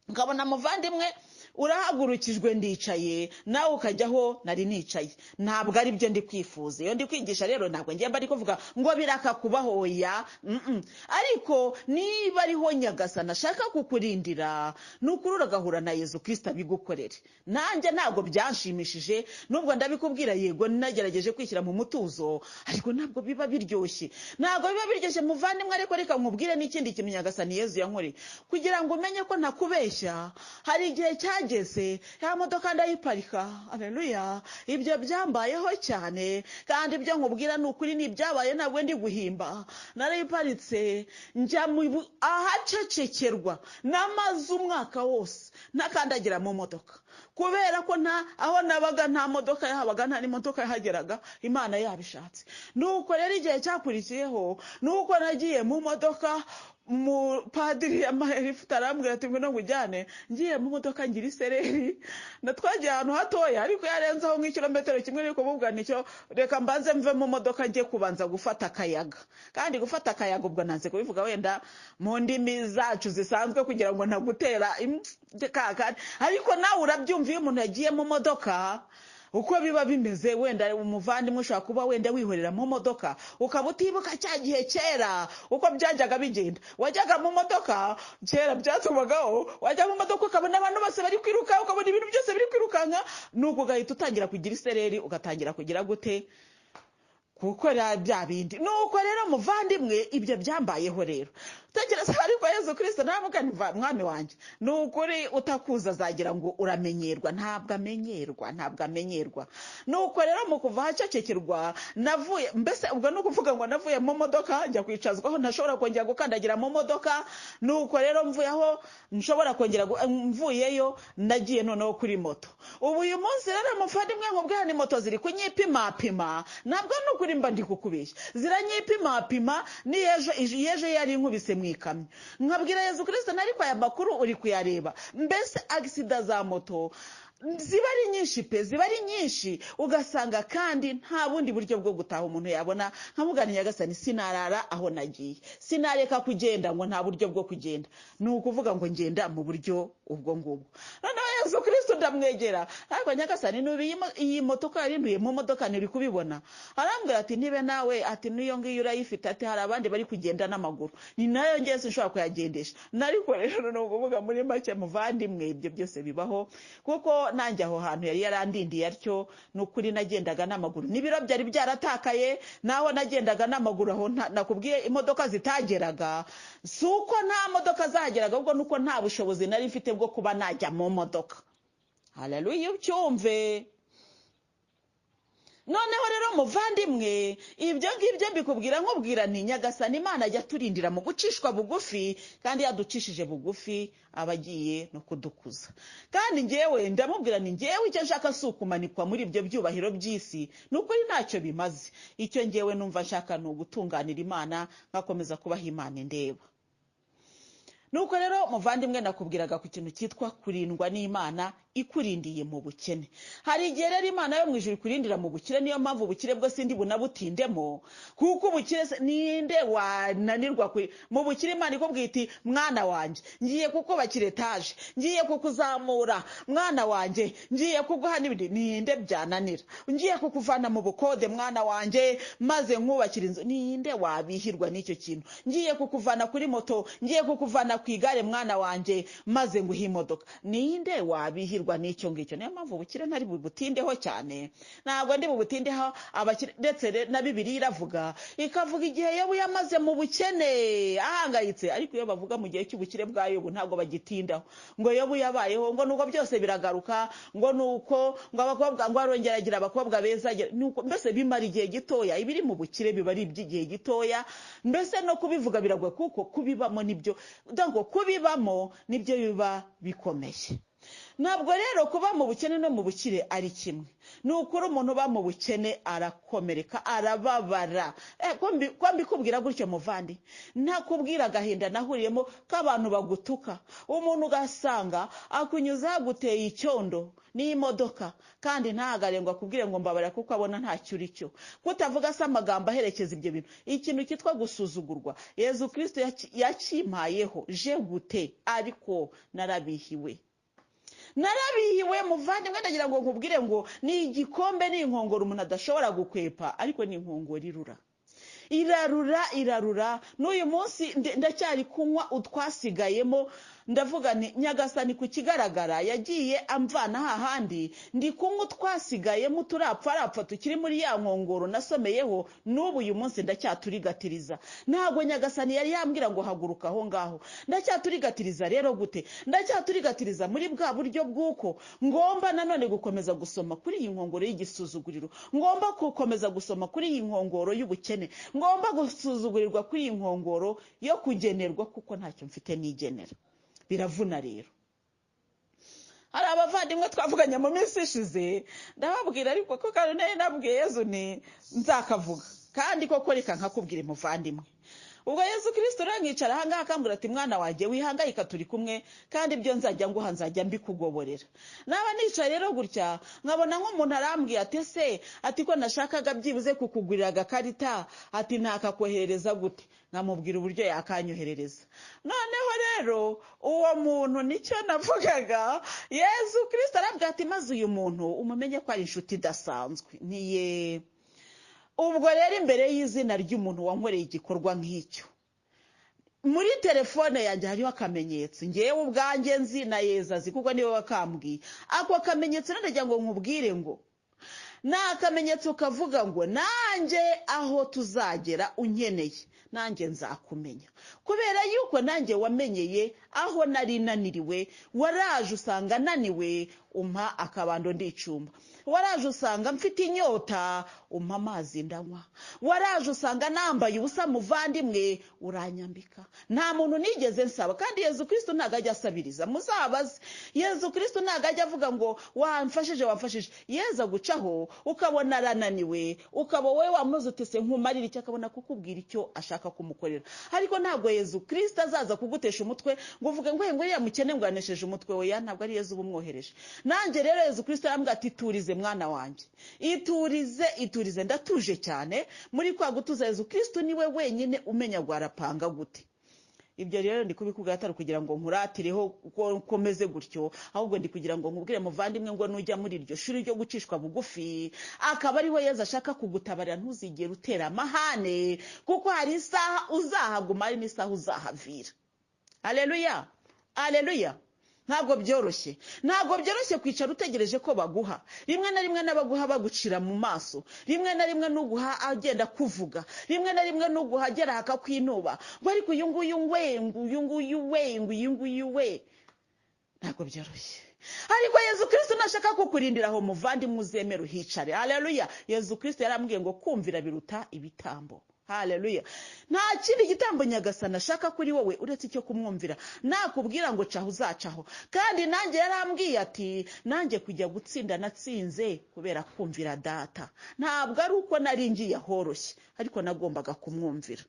ukabona muvandimwe urahagurukijwe ndicaye, nawe ukajyaho nari nicaye. Ntabwo ari byo ndi kwifuza. Iyo ndi kwigisha rero ntabwo ngiye bari kuvuga ngo birakakubaho. Oya, ariko niba ariho Nyagasani ashaka kukurindira, nukuri uragahura na Yezu Kristo abigukorere. Nanjye ntabwo byanshimishije, nubwo ndabikubwira yego nagerageje kwishyira mu mutuzo, ariko ntabwo biba biryoshye, muvandimwe. Ariko reka nkubwire n'ikindi kintu Nyagasani Yezu yankoreye, kugira ngo umenye ko ntakubeshya. Hari igihe cyageze ya modoka ndayiparika. Haleluya, ibyo byambayeho cyane, kandi ibyo nkubwira ni ukuri, ni ibyabaye, ntabwo ndi guhimba. Narayiparitse njya ahacecekerwa, namaze umwaka wose ntakandagira mu modoka, kubera ko aho nabaga nta modoka yahabaga, nta n'imodoka yahageraga, Imana yabishatse. Nuko rero igihe cyakurikiyeho, nuko nagiye mu modoka, padiri yamaherifuta arambwira ati ngwino ngujyane. Ngiye mu modoka ngira isereri, natwagiye ahantu hatoya, ariko yarenzaho nk'ikilometero kimwe, ariko mubwa nicyo reka mbanze mve mu modoka njye kubanza gufata akayaga. Kandi gufata akayaga ubwo nanze kubivuga wenda mu ndimi zacu zisanzwe kugira ngo ntagutera kakari, ariko nawe urabyumva iyo umuntu yagiye mu modoka uko biba bimeze. Wenda umuvandimwe ushobora kuba wenda wihorera mu modoka, ukaba utibuka cya gihe kera uko byajyaga bigenda. Wajyaga mu modoka kera, byatumagaho wajya mu modoka ukabona abantu bose bari kwiruka, ukabona ibintu byose biri kwirukanka, nuko ugahita utangira kugira isereri, ugatangira kugira gute, gukora bya bindi. Nuko rero muvandimwe, ibyo byambayeho rero. Tekereza, ariko Yezu Kristo ntavuga nti mwami wanjye ni ukuri utakuza azagira ngo uramenyerwa. Ntabwo amenyerwa. Nuko rero mu kuva hacekekerwa navuye, mbese ubwo no kuvuga ngo navuye mu modoka njya kwicazwaho ntashobora kongera gukandagira mu modoka. Nuko rero mvuye aho nshobora kongera mvuyeyo nagiye noneho kuri moto. Ubu uyu munsi rero muvandimwe nkubwira ni moto ziri kunyipimapima, ntabwo ni ukuri mba ndi kukubeshya, ziranyipimapima. Ni yeje yari inkubise mu ikamyo, nkabwira Yezu Kristo nariko aya makuru uri kuyareba. Mbese agisida za moto ziba ari nyinshi pe, ziba ari nyinshi, ugasanga kandi nta bundi buryo bwo gutaha umuntu yabona. Nkamugana Nyagasani sinarara aho nagiye, sinareka kugenda ngo nta buryo bwo kugenda, ni ukuvuga ngo ngenda mu buryo ubwo ngubwo. Noneho Yezu Kristo ndamwegera, ariko Nyagasani nubi iyi moto ko yarinduye mu modoka ntiri kubibona. Arambwira ati nibe nawe, ati niyo ngiyo urayifite, ati hari abandi bari kugenda n'amaguru, ni nayo ngiye sinshobora kuyagendesha. Nariko rero no kuvuga muri make muvandimwe, ibyo byose bibaho kuko nanjye aho hantu yari yarandindiye atyo. Nukuri nagendaga n'amaguru, n'ibiro byari byaratakaye, naho nagendaga n'amaguru. Aho nakubwiye imodoka zitageraga, suko nta modoka zageraga, ubwo nuko nta bushobozi nari mfite bwo kuba najya mu modoka. Haleluya, ucyumve. Noneho rero muvandimwe, ibyo ngibyo mbikubwira nkubwira nti Nyagasani Imana ajya turindira mu gucishwa bugufi, kandi yaducishije bugufi abagiye no kudukuza. Kandi ngewe ndamubwira ni ngewe icyo nshaka si ukumanikwa muri ibyo byubahiro by'isi, nukuri ntacyo bimaze. Icyo ngewe numva nshaka ni ugutunganira Imana, ngakomeza kubaha Imana ndeba. Nuko rero muvandimwe nakubwiraga ku kintu cyitwa kurindwa n'Imana ikurindiye mu bukene. Hari igihe rero Imana yo mu ijuru ikurindira mu bukire, niyo mpamvu ubukire bwo sindi bunabutindemo, kuko ubukire ninde wananirwa mu bukire. Imana ikubwira iti mwana wanjye ngiye kukubakira etaje, ngiye kukuzamura mwana wanjye, ngiye kuguha n'ibindi, ninde byananira? Ngiye kukuvana mu bukode mwana wanjye maze nkubakira inzu, ninde wabihirwa n'icyo kintu? Ngiye kukuvana kuri moto, ngiye kukuvana ku igare mwana wanjye maze nguhe imodoka, ninde wabihirwa n'icyo ngicyo? Niyo mpamvu ubukire ntari bubutindeho cyane, ntabwo ndi bubutindeho abakire. Ndetse na Bibiliya iravuga, ikavuga igihe Yobu yamaze mu bukene ahangayitse, ariko iyo bavuga mu gihe cy'ubukire bwa Yobu ntabwo bagitindaho, ngo Yobu yabayeho, ngo nuko byose biragaruka, ngo nuko ngo abakobwa, ngo arongera agira abakobwa beza, nuko mbese bimara igihe gitoya. Ibiri mu bukire biba ari iby'igihe gitoya, mbese no kubivuga biragwa, kuko kubibamo nibyo, ngo kubibamo nibyo biba bikomeye. Ntabwo rero kuba mu bukene no mu bukire ari kimwe. Ni ukuri umuntu uba mu bukene arakomereka, arababara. Ko mbikubwira gutyo muvandi, ntakubwira agahinda nahuriyemo k'abantu bagutuka. Umuntu ugasanga akunyuza yaguteye icyondo n'imodoka, kandi ntagarengwa akubwire ngo mbabara kuko abona ntacyo uri cyo. Kutavuga se amagambo aherekeza ibyo bintu, ikintu cyitwa gusuzugurwa Yezu Kristo yakimpayeho je gute, ariko narabihiwe muvandimwe. Ndagira ngo nkubwire ngo ni igikombe n'inkongoro umuntu adashobora gukwepa, ariko ni inkongoro irarura. N'uyu munsi ndacyari kunywa utwasigayemo. Ndavuga ni Nyagasani ku kigaragara yagiye amvana hahandi, ndi kunywa utwasigayemo turapfa tukiri muri ya nkongoro nasomeyeho. N'ubu uyu munsi ndacyaturigatiriza. Ntabwo Nyagasani yari yambwira ngo haguruka aho ngaho. Ndacyaturigatiriza rero gute? Ndacyaturigatiriza muri bwa buryo bw'uko ngomba nanone gukomeza gusoma kuri iyi nkongoro y'igisuzuguriro, ngomba gukomeza gusoma kuri iyi nkongoro y'ubukene, ngomba gusuzugurirwa kuri iyi nkongoro yo kugenerwa, kuko ntacyo mfite nigenera. Biravuna rero. Hari abavandimwe twavuganye mu minsi ishize, ndababwira ariko ko kandi nabwiye Yezu ni nzakavuga, kandi koko reka nkakubwira muvandimwe. Ubwo Yezu Kristo rangicara hanga akambura ati mwana wanjye wihangayika, turi kumwe, kandi ibyo nzajya nguha nzajya mbikugoborera. Naba nica rero gutya nkabona nk'umuntu arambwiye ati se, ati ko nashakaga byibuze kukugurira agakarita, ati ntakakohereza gute? Nkamubwira uburyo yakanyoherereza. Noneho rero uwo muntu nicyo navugaga. Yezu Kristo arambwira ati maze uyu muntu umumenye ko ari inshuti idasanzwe. Niye ubwo rero imbere y'izina ry'umuntu wankoreye igikorwa nk'icyo, muri telefone yanjye hariho akamenyetso ngewe ubwanjye nzi na Yezu azi, kuko niwe wakambwiye. Ako kamenyetso ndagira ngo nkubwire ngo ni akamenyetso kavuga ngo nanjye aho tuzagera unkeneye nanjye nzakumenya. Kubera yuko nanjye wamenyeye aho nari naniriwe, waraje usanga naniwe umpa akabando ndicumba, waraje usanga mfite inyota umpa amazi ndanywa, waraje usanga nambaye ubusa muvandimwe uranyambika. Nta muntu nigeze nsaba, kandi Yezu Kristo ntago ajya asabiriza. Muzabaze, Yezu Kristo ntago ajya avuga ngo wamfashije. Yeza gucaho ukabona arananiwe, ukaba wowe wamuze utese nkumarira icyo, akabona kukubwira icyo ashaka kumukorera. Ariko ntabwo Yezu Kristo azaza kugutesha umutwe ngo uvuge ngo yamukene ngo yanesheje umutwe we. Ntabwo ari Yezu bumwohereje. Nanjye rero Yezu Kristo yambwira ati iturize mwana wanjye, iturize. Ndatuje cyane. Muri kwa gutuza Yezu Kristo niwe wenyine umenya gwarapanga gute. Ibyo rero ndi kubikubwira atari kugira ngo nkuratireho komeze gutyo, ahubwo ndi kugira ngo nkubwire muvandimwe ngo nujya muri iryo shuri ryo gucishwa bugufi, akaba ariho Yezu ashaka kugutabarira, ntuzigere utera amahane, kuko hari isaha uzahaguma, hari n'isaha uzahavira. Haleluya, haleluya. Ntabwo byoroshye kwicara utegereje ko baguha. Rimwe na rimwe n'abaguha bagucira mu maso, rimwe na rimwe n'uguha agenda kuvuga, rimwe na rimwe n'uguha agera hakakwinuba ngo ariko uyu nguyu we. Ntabwo byoroshye. Ariko Yezu Kristo nashaka kukurindira aho muvandimwe uzemera uhicare. Haleluya. Yezu Kristo yarambwiye ngo kumvira biruta ibitambo. Haleluya. Nta kindi gitambo nyagasana ashaka kuri wowe uretse icyo kumwumvira. Nakubwira ngo caho uzacaho. Kandi nanjye yarambwiye ati nanjye kujya gutsinda natsinze kubera kumvira data. Ntabwo ari uko nari ngiye horoshye, ariko nagombaga kumwumvira.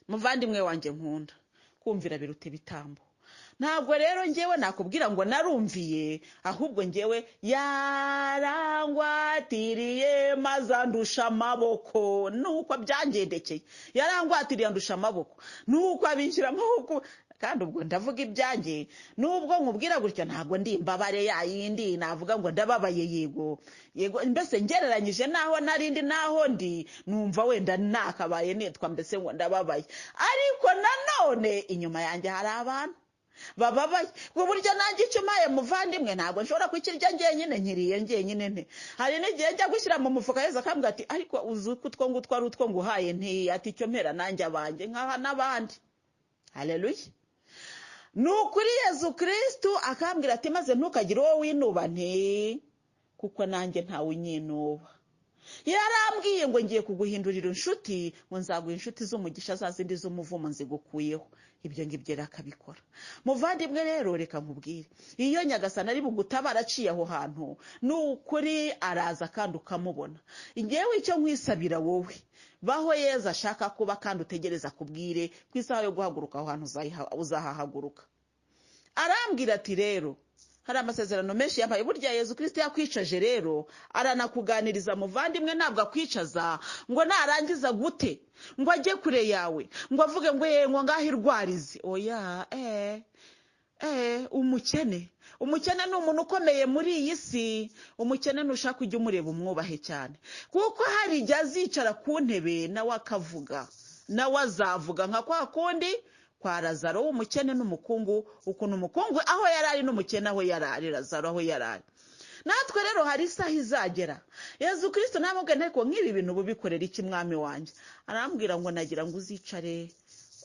Muvandimwe wanjye nkunda, kumvira biruta ibitambo. Ntabwo rero ngewe nakubwira ngo narumviye, ahubwo ngewe yarangwatiriye mazandusha amaboko. Nuko byangendekeye, yarangwatiriye andusha amaboko, nuko abinjira amaboko. Kandi ubwo ndavuga ibyanjye, nubwo nkubwira gutyo ntabwo ndi imbabare yayindi navuga ngo ndababaye. Yego mbese ngereranyije naho narindi naho ndi, numva wenda nakabaye nitwa mbese ngo ndababaye. Ariko nanone inyuma yanjye hari abantu bababaye ku buryo nanjye icyo mpaye muvandimwe ntabwo nshobora kukirya njyenyine, nkiriye njyenyine nte. Hari n'igihe njya gushyira mu mufuka Yezu akambwira ati ariko uzi ko utwo ngutwo ari utwo nguhaye nti, ati icyo mpera nanjye abanjye nkaha n'abandi. Haleluya. Nukuri Yezu Kristo akambwira ati maze ntukagire uwo winuba nti, kuko nanjye ntawe unyinuba. Yarambwiye ngo ngiye kuguhindurira inshuti, ngo nzaguha inshuti z'umugisha za zindi z'umuvumo nzigukuyeho. Ibyo ngibyo rakabikora. Muvandimwe rero reka nkubwire, iyo nyagasana ari bugutabara aciye aho hantu, nukuri araza kandi ukamubona. Ngewe icyo nkwisabira wowe, baho Yezu ashaka kuba kandi utegereza kubwire ku isaha yo guhaguruka aho hantu uzahahaguruka. Arambwira ati rero hari amasezerano menshi yampaye. Burya Yezu Kristo yakwicaje rero aranakuganiriza muvandimwe, ntabwo akwicaza ngo narangiza gute ngo ajye kure yawe ngo avuge ngo ngo ngaho irwarize. Oya, umukene ni umuntu ukomeye muri iyi si. Umukene nushaka ujya umureba umwubahe cyane, kuko hari igihe azicara ku ntebe nawe akavuga, nawe azavuga nka kwa kundi kwa Lazaro w'umukene n'umukungu, ukuntu umukungu aho yarari n'umukene aho yarari, Lazaro aho yarari. Natwe rero hari isaha izagera Yezu Kristo namubwira ariko nk'ibi bintu bubikorera iki mwami wanjye? Arambwira ngo nagira ngo uzicare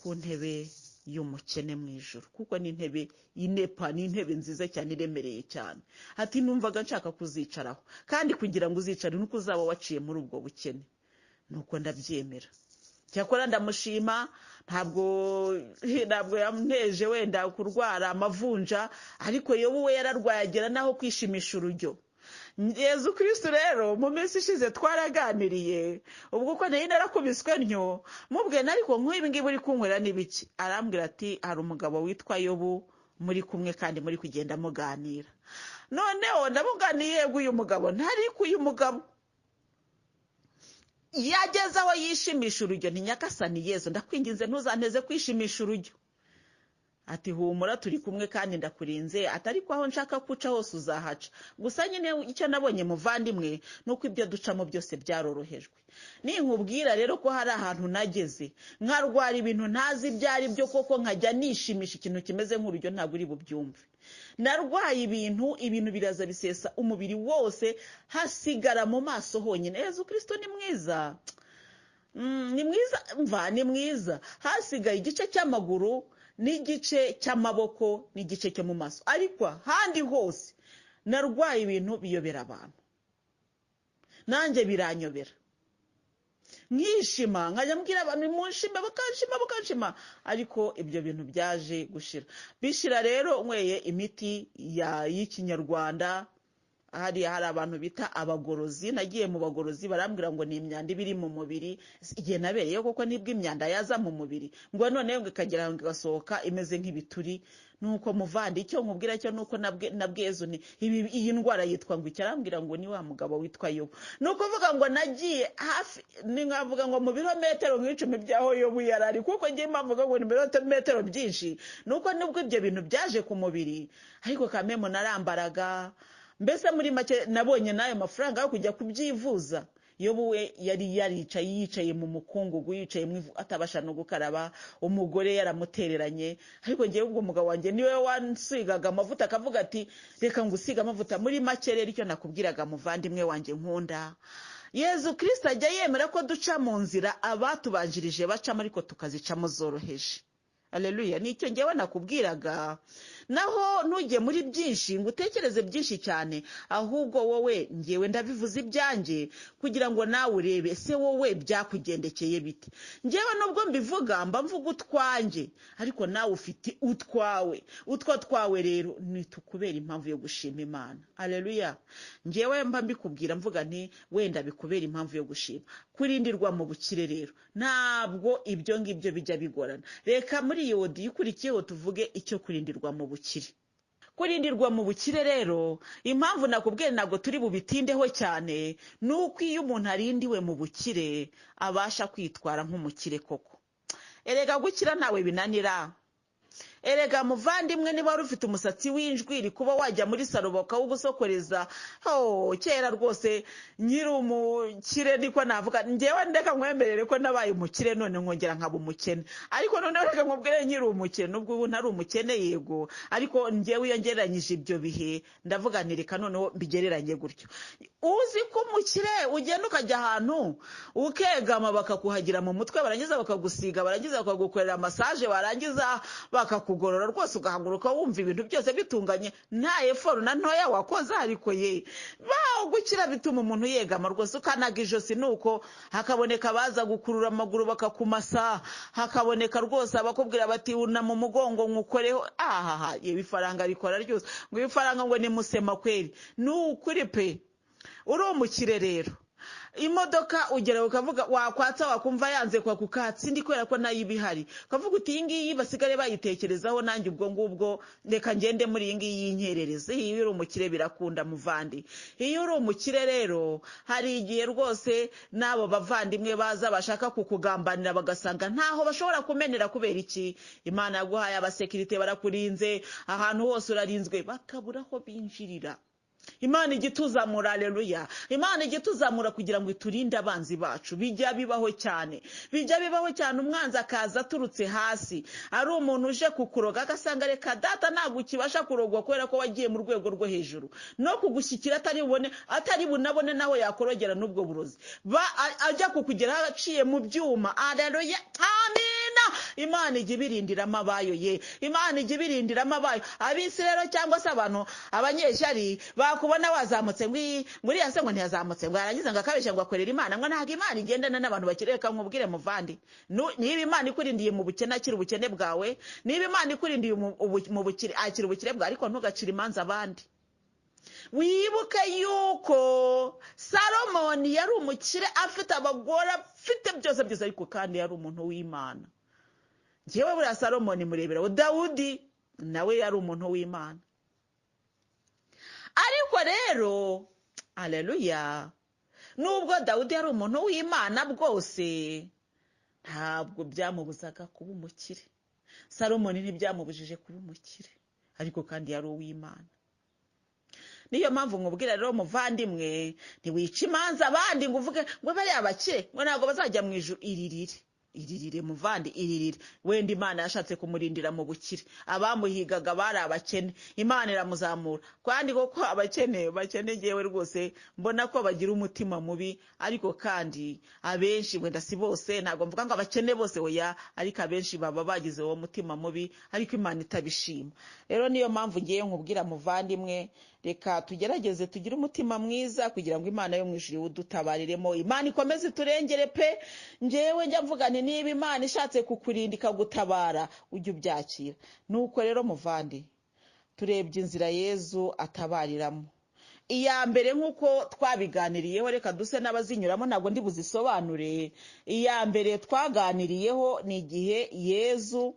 ku ntebe y'umukene mu ijuru, kuko ni intebe inepa, ni intebe nziza cyane iremereye cyane. Ati numvaga nshaka kuzicaraho, kandi kugira ngo uzicare nuko uzaba waciye muri ubwo bukene. Nuko ndabyemera. Cyakora ndamushima, ntabwo yamneje wenda kurwara amavunja, ariko Yobu we yararwaye agera naho kwishimisha urujyo. Yezu Kristo rero mu minsi ishize twaraganiriye, ubwo uko nari narakubiswe ntyo mubwe nariko nk'ibi ngibi uri kunkwera n'ibiki. Arambwira ati hari umugabo witwa Yobu muri kumwe kandi muri kugenda muganira. Noneho ndamuganiye uyu mugabo, ntari ku uyu mugabo yageze aho yishimisha urujyo. Ni Nyagasani Yezu, ndakwinginze ntuzanteze kwishimisha urujyo. Ati humura turi kumwe kandi ndakurinze, atari ko aho nshaka kuca hose uzahaca. Gusa nyine icyo nabonye muvandimwe nuko ibyo ducamo byose byarorohejwe. Ninkubwira rero ko hari ahantu nageze nkarwara ibintu ntazi byari byo, koko nkajya nishimisha ikintu kimeze nk'urujyo, ntabwo uri bubyumve. Narwaye ibintu biraza bisesa umubiri wose, hasigara mu maso honyine. Yezu Kristo ni mwiza. ni mwiza mva ni mwiza hasigaye igice cy'amaguru n'igice cy'amaboko n'igice cyo mu maso ariko handi hose narwaye ibintu biyobera abantu nanjye biranyobera nkishima nkajya mbwira abantu munshima bakanshima ariko ibyo bintu byaje gushira bishira rero nyweye imiti y'ikinyarwanda hari abantu bita abagorozi nagiye mu bagorozi barambwira ngo ni imyanda ibiri mu mubiri igihe nabereye kuko nibwo imyanda yaza mu mubiri ngo none ngo ikagera ngo igasohoka imeze nk'ibituri nuko muvandi icyo nkubwira cyo nuko nabwezu ni iyi ndwara yitwa ngo icyarambwira ngo ni wa mugabo witwa Yobu nuko vuga ngo nagiye hafi ningavuga ngo mu birometero nk'icumi byaho Yobu yarari kuko ngiye mpavuga ngo ni birometero byinshi nuko nibwo ibyo bintu byaje ku mubiri ariko kamemo narambaraga mbese muri make nabonye nayo mafaranga yo kujya kubyivuza Yobu we yari yicaye mu mukungugu yicaye mu atabasha no gukaraba umugore yaramutereranye ariko ngiye ubwo umugabo wanjye niwe wansigaga amavuta akavuga ati reka ngusiga amavuta muri make rero icyo nakubwiraga muvandimwe wanjye nkunda Yezu Kristo ajya yemera ko duca mu nzira abatubanjirije bacamo ariko tukazicamo zoroheje. Haleluya, nicyo ngewe nakubwiraga. Naho ntujye muri byinshi ngo utekereze byinshi cyane, ahubwo wowe ngewe ndabivuze ibyanjye kugira ngo nawe urebe se wowe byakugendekeye bite. Ngewe nubwo mbivuga mba mvuga utwanjye, ariko nawe ufite utwawe. Utwa twawe rero nitukubera impamvu yo gushima Imana. Haleluya. Ngewe mba mbikubwira mvuga nti wenda bikubera impamvu yo gushima. Kurindirwa mu bukire rero ntabwo ibyo ngibyo bijya bigorana. Reka muri yodi ikurikiyeho tuvuge icyo kurindirwa mu bukire. Kurindirwa mu bukire rero impamvu nakubwiye ntabwo turi bubitindeho cyane, nuko iyo umuntu arindiwe mu bukire abasha kwitwara nk'umukire koko. Erega gukira ntawe binanira. Erega muvandimwe niba wari ufite umusatsi w'injwiri kuba wajya muri salo bakawugusokoreza, kera rwose nyiri umukire niko navuga. Ngewe ndeka nkwemerere ko nabaye umukire none nkongera nkaba umukene, ariko none reka nkubwire nyiri umukene nubwo ubu ntari umukene yego, ariko ngewe iyo ngereranyije ibyo bihe ndavuga nti reka noneho mbigereranye gutyo. Uzi ko umukire ugenda ukajya ahantu ukegama bakakuhagira mu mutwe, barangiza bakagusiga, barangiza bakagukorera massage, barangiza bakakugorora rwose ugahaguruka wumva ibintu byose bitunganye nta effort na ntoya wakoze. Ariko ye gukira bituma umuntu yegama rwose ukanaga ijosi, nuko hakaboneka baza gukurura amaguru bakakumasa, hakaboneka rwose abakubwira bati una mu mugongo nkukoreho. Ibifaranga rikora ryose ngo ibifaranga ngo ni musema kweri. Nukuri pe uri umukire rero, imodoka ugera ukavuga wakwatsa wakumva yanze kwa kukatsi ndi kwera ko nayo ibihari, ukavuga uti iyi ngiyi basigare bayitekerezaho, nanjye ubwo ngubwo reka ngende muri iyi ngiyi yinkerereze. Iyo uri umukire birakunda muvandi. Iyo uri umukire rero hari igihe rwose nabo bavandimwe baza bashaka kukugambanira bagasanga ntaho bashobora kumenera. Kubera iki? Imana yaguhaye abasekirite barakurinze, ahantu hose urarinzwe, bakaburaho binjirira. Imana igituzamura. Haleluya. Imana igituzamura kugira ngo iturinde abanzi bacu. Bijya bibaho cyane, bijya bibaho cyane. Umwanzi akaza aturutse hasi, ari umuntu uje kukuroga agasanga reka data ntabwo ukibasha kurogwa kubera ko wagiye mu rwego rwo hejuru, no kugushyikira atari bunabone naho yakorogera n'ubwo burozi, ajya kukugeraho aciye mu byuma. Haleluya. Amina. Imana ijya ibirindiramo abayo ye. Imana ijya ibirindiramo abayo. Abisi rero cyangwa se abantu abanyeshyari bakubona wazamutse nguriya se ngo ntiyazamutse ngo yarangiza ngo akabeshya ngo akorera Imana, ngo ntabwo Imana igendana n'abantu bakireka. Nkubwire muvandi, niba Imana ikurindiye mu bukene akira ubukene bwawe, niba Imana ikurindiye mu bukire akira ubukire bwawe, ariko ntugacire imanza abandi. Wibuke yuko Salomoni yari umukire afite abagore afite byose byose, ariko kandi yari umuntu w'Imana. Ngewe buriya Salomoni mureberaho, Dawudi nawe yari umuntu w'Imana. Ariko rero haleluya, nubwo Dawudi yari umuntu w'Imana bwose ntabwo byamubuzaga kuba umukire. Salomoni ntibyamubujije kuba umukire, ariko kandi yari uw'Imana. Niyo mpamvu nkubwira rero muvandimwe, ntiwica imanza abandi ngo uvuge ngo bari abakire ngo ntabwo bazajya mu ijuru. Iririre iririre muvandi iririre. Wenda Imana yashatse kumurindira mu bukire, abamuhigaga bari abakene, Imana iramuzamura. Kandi koko bakene ngewe rwose mbona ko bagira umutima mubi, ariko kandi abenshi, wenda si bose, ntabwo mvuga ngo abakene bose oya, ariko abenshi baba bagize uwo mutima mubi, ariko Imana itabishima. Rero niyo mpamvu ngiye nkubwira muvandimwe, reka tugerageze tugire umutima mwiza kugira ngo Imana yo mu ijuru udutabariremo. Imana ikomeze turengere pe. Ngewe njya mvuga nti niba Imana ishatse kukurinda ikagutabara ujye ubyakira. Nuko rero muvandi, turebye inzira Yezu atabariramo. Iya mbere nk'uko twabiganiriyeho, reka duse n'abazinyuramo, ntabwo ndi buzisobanure. Iya mbere twaganiriyeho ni igihe Yezu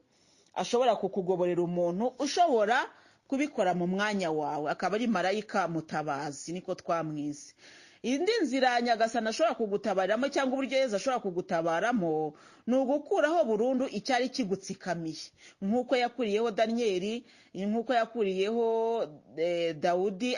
ashobora kukugoborera umuntu ushobora kubikora mu mwanya wawe, akaba ari marayika mutabazi, niko twamwise. Indi nzira Nyagasani ashobora kugutabariramo cyangwa uburyo Yezu ashobora kugutabaramo ni ugukuraho burundu icyari kigutsikamiye, nk'uko yakuriyeho Daniyeli, nk'uko yakuriyeho Dawudi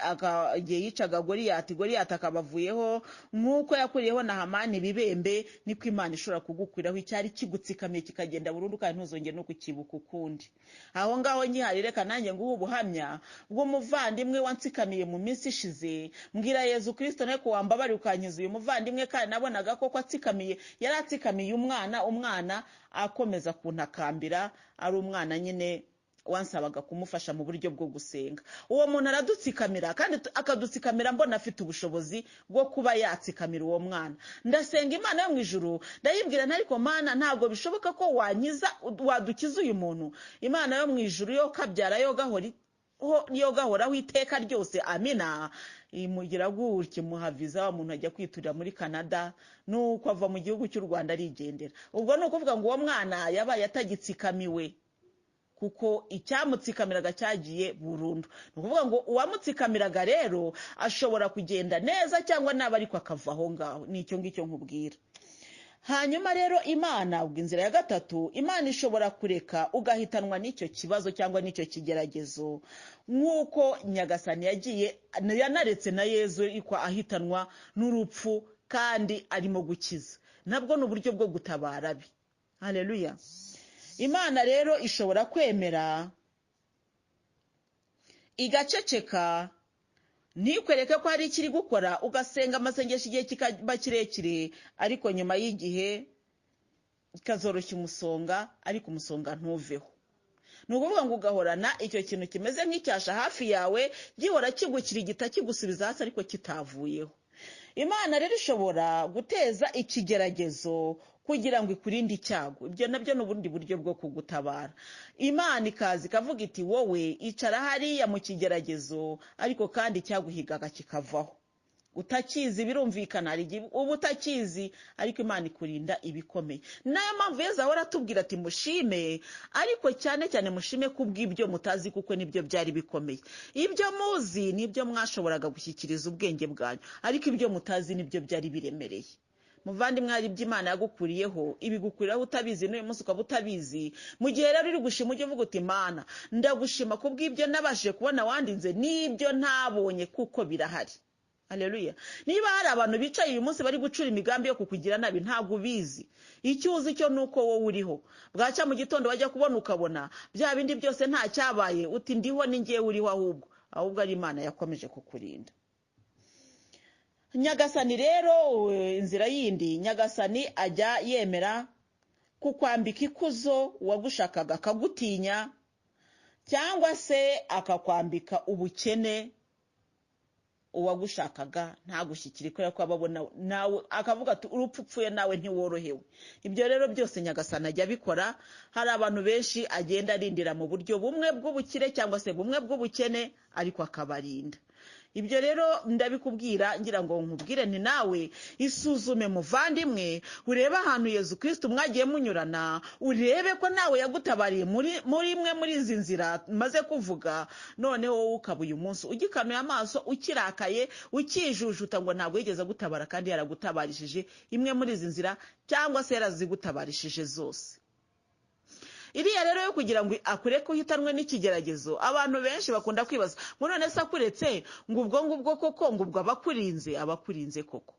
igihe yicaga Goriyati akabavuyeho, nk'uko yakuriyeho na Hamani ibibembe, niko Imana ishobora kugukuriraho icyari kigutsikamiye kikagenda burundu kandi ntuzongere no kukibuka ukundi. Aho ngaho nkihari, reka nanjye nguhe ubuhamya bw'umuvandimwe wansikamiye mu minsi ishize. Mbwira Yezu Kristo nteko wambabari ukankiza uyu muvandimwe, kandi nabonaga koko atsikamiye, yari atsikamiye umwana akomeza kuntakambira, ari umwana nyine wansabaga kumufasha mu buryo bwo gusenga. Uwo muntu aradutsikamira, kandi akadutsikamira mbona afite ubushobozi bwo kuba yatsikamira uwo mwana. Ndasenga Imana yo mu ijuru, ndayibwira nti ariko Mana, ntabwo bishoboka ko wadukiza uyu muntu. Imana yo mu ijuru yo kabyara yo gahoraho iteka ryose, amina, imugira gutya muhaviza wa muntu ajya kwiturira muri Canada, nuko ava mu gihugu cy'u Rwanda arigendera. Ubwo ni ukuvuga ngo uwo mwana yabaye atagitsikamiwe, kuko icyamutsikamiraga cyagiye burundu. Ni ukuvuga ngo uwamutsikamiraga rero ashobora kugenda neza cyangwa naba ariko akava aho ngaho. Ni icyo ngicyo nkubwira. Hanyuma rero Imana, ubwo inzira ya gatatu, Imana ishobora kureka ugahitanwa n'icyo kibazo cyangwa n'icyo kigeragezo, nk'uko Nyagasani yanaretse na Yezu ariko ahitanwa n'urupfu kandi arimo gukiza. Nabwo ni uburyo bwo gutabara be. Haleluya. Imana rero ishobora kwemera igaceceka, ntikwereke ko hari ikiri gukora, ugasenga amasengesho igihe kikaba kirekire, ariko nyuma y'igihe ikazoroshya umusonga, ariko umusonga ntuveho. Ni ukuvuga ngo ugahorana icyo kintu kimeze nk'icyasha hafi yawe, gihora kigukirigita kigusubiza hasi ariko kitavuyeho. Imana rero ishobora guteza ikigeragezo kugira ngo ikurinde icyago. Ibyo nabyo ni ubundi buryo bwo kugutabara. Imana ikaza ikavuga iti wowe icara hariya mu kigeragezo, ariko kandi cyaguhigaga kikavaho. Utakizi birumvikana, hari igihe uba utakizi, ariko Imana ikurinda ibikomeye. Nayo mpamvu Yezu ahora atubwira ati mushime, ariko cyane cyane mushime kubw'ibyo mutazi, kuko nibyo byari bikomeye. Ibyo muzi nibyo mwashoboraga gushyikiriza ubwenge bwanyu, ariko ibyo mutazi nibyo byari biremereye. Muvandimwe, hari ibyo Imana yagukuriyeho, ibigukuriraho utabizi, n'uyu munsi ukaba utabizi. Mu gihe rero uri gushima, ujye uvuga uti Mana, ndagushima kubw'ibyo nabashije kubona wandinze, n'ibyo ntabonye kuko birahari. Haleluya. Niba hari abantu bicaye uyu munsi bari gucura imigambi yo kukugira nabi, ntabwo ubizi. Icyo uzi cyo nuko wowe uriho. Bwacya mu gitondo wajya kubona ukabona bya bindi byose nta cyabaye, uti ndiho ni ngiye uriho, ahubwo ari Imana yakomeje kukurinda. Nyagasani rero, inzira yindi, Nyagasani ajya yemera kukwambika ikuzo uwagushakaga akagutinya, cyangwa se akakwambika ubukene uwagushakaga ntagushyikire, kubera ko ababona nawe akavuga ati urupfu upfuye nawe ntiworohewe. Ibyo rero byose Nyagasani ajya abikora. Hari abantu benshi agenda arindira mu buryo bumwe bw'ubukire cyangwa se bumwe bw'ubukene, ariko akabarinda. Ibyo rero ndabikubwira ngira ngo nkubwire nti nawe isuzume muvandimwe, urebe ahantu Yezu Kristo mwagiye munyurana, urebe ko nawe yagutabariye muri imwe muri izi nzira maze kuvuga. Noneho wowe ukaba uyu munsi ugikanuye amaso, ukirakaye, ukijujuta ngo ntabwo yigeze gutabara, kandi yaragutabarishije imwe muri izi nzira, cyangwa se yarazigutabarishije zose. Iriya rero yo kugira ngo akureke uhitanwe n'ikigeragezo, abantu benshi bakunda kwibaza ngo none se akuretse ngo ubwo koko ngo ubwo abakurinze koko.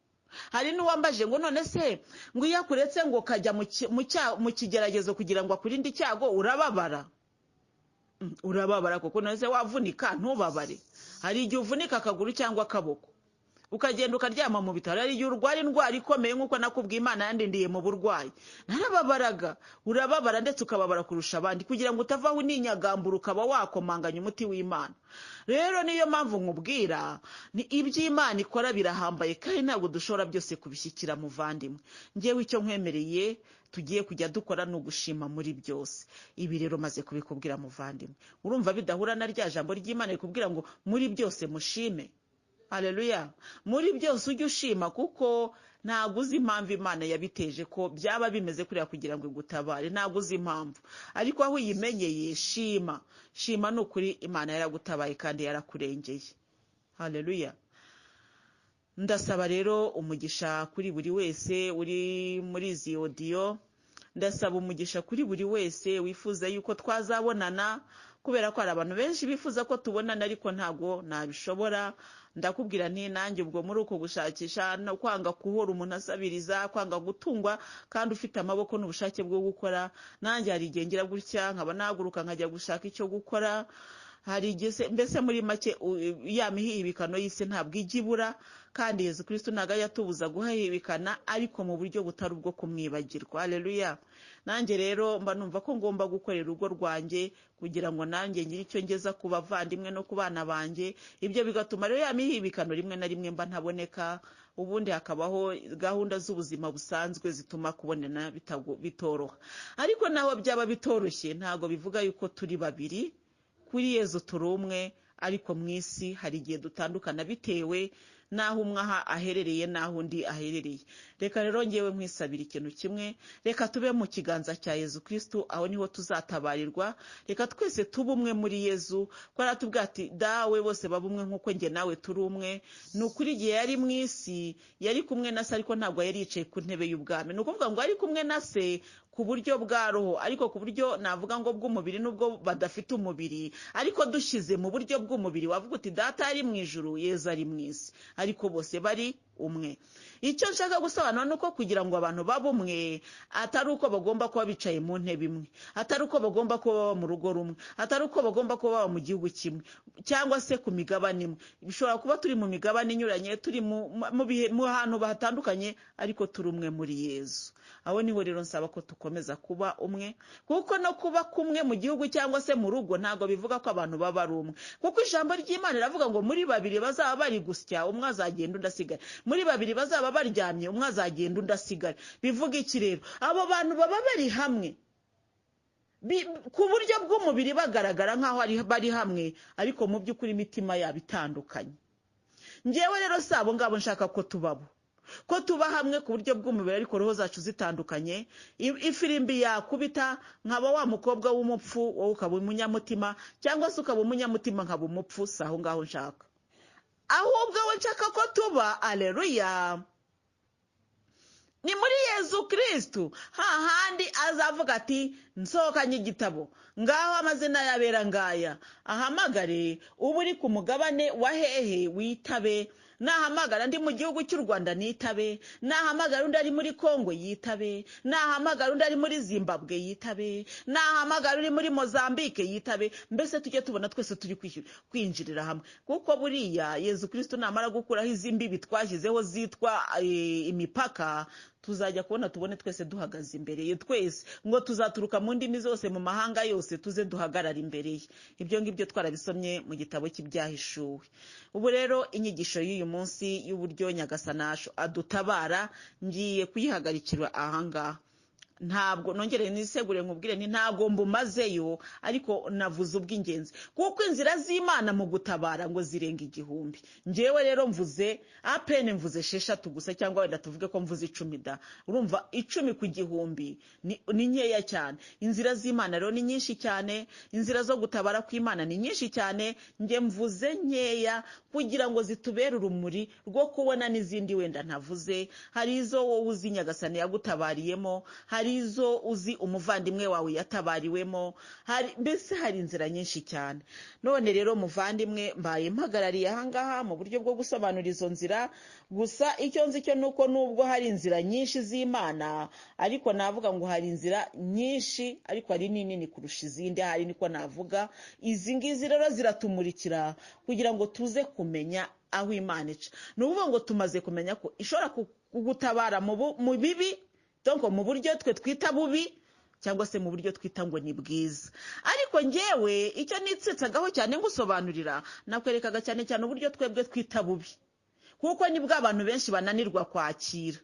hari n'uwambaje ngo none se ngo iyo akuretse ngo kajya mu kigeragezo kugira ngo akurinde icyago urababara. Urababara kuko none se wavunika ntubabare. Hari igihe uvunika akaguru cyangwa akaboko ukagenda ukaryama mu bitaro. Hari igihe urwara indwara ikomeye nk'uko nakubwiye Imana yandindiye mu burwayi, narababaraga. Urababara ndetse ukababara kurusha abandi kugira ngo utavaho uninyagambura ukaba wakomanganya umuti w'Imana. Rero niyo mpamvu nkubwira ni iby'Imana ikora birahambaye kandi ntabwo dushobora byose kubishyikira muvandimwe. Ngewe icyo nkwemereye tugiye kujya dukora no gushima muri byose. Ibi rero maze kubikubwira muvandimwe, urumva bidahura na rya jambo ry'Imana rikubwira ngo muri byose mushime. Haleluya. Muri byose ujye ushima kuko ntabwo uzi impamvu Imana yabiteje ko byaba bimeze kuriya kugira ngo igutabare. Ntabwo uzi impamvu, ariko aho uyimenyeye shima. Shima ni ukuri Imana yaragutabaye kandi yarakurengeye. Haleluya. Ndasaba rero umugisha kuri buri wese uri muri izi audio. Ndasaba umugisha kuri buri wese wifuza yuko twazabonana, kubera ko hari abantu benshi bifuza ko tubonana ariko ntabwo nabishobora. Ndakubwira nti nanjye ubwo muri uko gushakisha no kwanga kuhora umuntu asabiriza, kwanga gutungwa kandi ufite amaboko n'ubushake bwo gukora, nanjye hari igihe ngira gutya nkaba naguruka nkajya gushaka icyo gukora. Hari igihe mbese muri make ya mihibikano y'isi ntabwo igibura, kandi Yezu Kristo ntago yatubuza guhahibikana ariko mu buryo butari ubwo kumwibagirwa. Haleluya. Nanjye rero mba numva ko ngomba gukorera urugo rwanjye kugira ngo nanjye ngire icyo ngeza ku bavandimwe no ku bana banjye. Ibyo bigatuma rero ya mihibikano rimwe na rimwe mba ntaboneka, ubundi hakabaho gahunda z'ubuzima busanzwe zituma kubonana bitoroha. Ariko naho byaba bitoroshye ntago bivuga yuko turi babiri. Kuri Yezu turi umwe, ariko mu isi hari igihe dutandukana bitewe naho umwe aherereye naho undi aherereye. Reka rero ngewe nkwisabira ikintu kimwe, reka tube mu kiganza cya Yezu Kristo, aho niho tuzatabarirwa. Reka twese tube umwe muri Yezu, ko aratubwira ati dawe bose babumwe nk'uko njye nawe turi umwe. Ni ukuri igihe yari mu isi yari kumwe na se, ariko ntabwo yari yicaye ku ntebe y'ubwami. Ni ukuvuga ngo ari kumwe na se ku buryo bwa roho, ariko ku buryo navuga ngo bw'umubiri nubwo badafite umubiri, ariko dushyize mu buryo bw'umubiri wavuga uti data ari mu ijuru, Yezu ari mu isi, ariko bose bari umwe. Icyo nshaka gusobanura nuko kugira ngo abantu babumwe atari uko bagomba kuba bicaye mu ntebe imwe, atari uko bagomba kuba mu rugo rumwe, atari uko bagomba kuba mu gihugu kimwe cyangwa se ku migabane imwe. Bishobora kuba turi mu migabane inyuranye, turi mu hantu batandukanye, ariko turi umwe muri Yezu. Aho niho rero nsaba ko tukomeza kuba umwe, kuko no kuba kumwe mu gihugu cyangwa se mu rugo ntago bivuga ko abantu baba ari umwe, kuko ijambo ry'Imana riravuga ngo muri babiri bazaba bari gusya umwe azagenda undi asigara, muri babiri bazaba baryamye umwe azagenda undi asigara. Bivuga iki rero? Abo bantu baba bari hamwe ku buryo bw'umubiri bagaragara nk'aho bari hamwe, ariko mu by'ukuri imitima yabo itandukanye. Ngewe rero si abo ngabo nshaka ko tubabo, ko tuba hamwe ku buryo bw'umubiri ariko roho zacu zitandukanye. Ifirimbi yakubita nkaba wa mukobwa w'umupfu, wowe ukaba umunyamutima, cyangwa se ukaba umunyamutima nkaba umupfu. Si aho ngaho nshaka, ahubwo we nshaka ko tuba aleluya ni muri Yezu Kristo, hahandi azavuga ati nsohokanye igitabo, ngaho amazina yabera ngaya, ahamagare uba uri ku mugabane wa hehe witabe, nahamagara ndi mu gihugu cy'u Rwanda nitabe, nahamagara undi ari muri Kongo yitabe, nahamagara undi ari muri Zimbabwe yitabe, nahamagara uri muri Mozambique yitabe. Mbese tujye tubona twese turi kwinjirira hamwe, kuko buriya Yezu Kristo namara gukuraho izi mbibi twashyizeho zitwa imipaka, tuzajya kubona tubone twese duhagaze imbere ye, twese ngo tuzaturuka mu ndimi zose mu mahanga yose tuze duhagarara imbere ye. Ibyo ngibyo twarabisomye mu gitabo cy'ibyahishuwe. Ubu rero inyigisho y'uyu munsi y'uburyo Nyagasani adutabara ngiye kuyihagarikira ahangaha. Ntabwo nongereye nisegure nkubwire ni ntago mbumazeyo, ariko navuze ubw'ingenzi, kuko inzira z'Imana mu gutabara ngo zirenga 1000. Ngewe rero mvuze apene mvuze 6 gusa, cyangwa wenda tuvuge ko mvuze 10 da. Urumva 10 ku 1000 ni nkeya cyane. Inzira z'Imana rero ni nyinshi cyane, inzira zo gutabara kw'Imana ni nyinshi cyane. Nge mvuze nkeya kugira ngo zitubere urumuri rwo kubona n'izindi wenda ntavuze. Hari izo wowe uzi Nyagasani yagutabariyemo, hari arizo uzi umuvandimwe wawe yatabariwemo, mbese hari inzira nyinshi cyane. None rero muvandimwe, mbaye mpagarariye ahangaha mu buryo bwo gusobanura izo nzira, gusa icyo nzi cyo nuko nubwo hari inzira nyinshi z'Imana, ariko navuga ngo hari inzira nyinshi ariko ari nini kurusha izindi, hari niko navuga. Izi ngizi rero ziratumurikira kugira ngo tuze kumenya aho Imana ica. Ni ukuvuga ngo tumaze kumenya ko ishobora kugutabara mu bibi, donc mu buryo twe twita bubi, cyangwa se mu buryo twita ngo ni bwiza. Ariko njyewe icyo nitsitsagaho cyane ngusobanurira, nakwerekaga cyane cyane uburyo twebwe twita bubi, kuko nibwo abantu benshi bananirwa kwakira.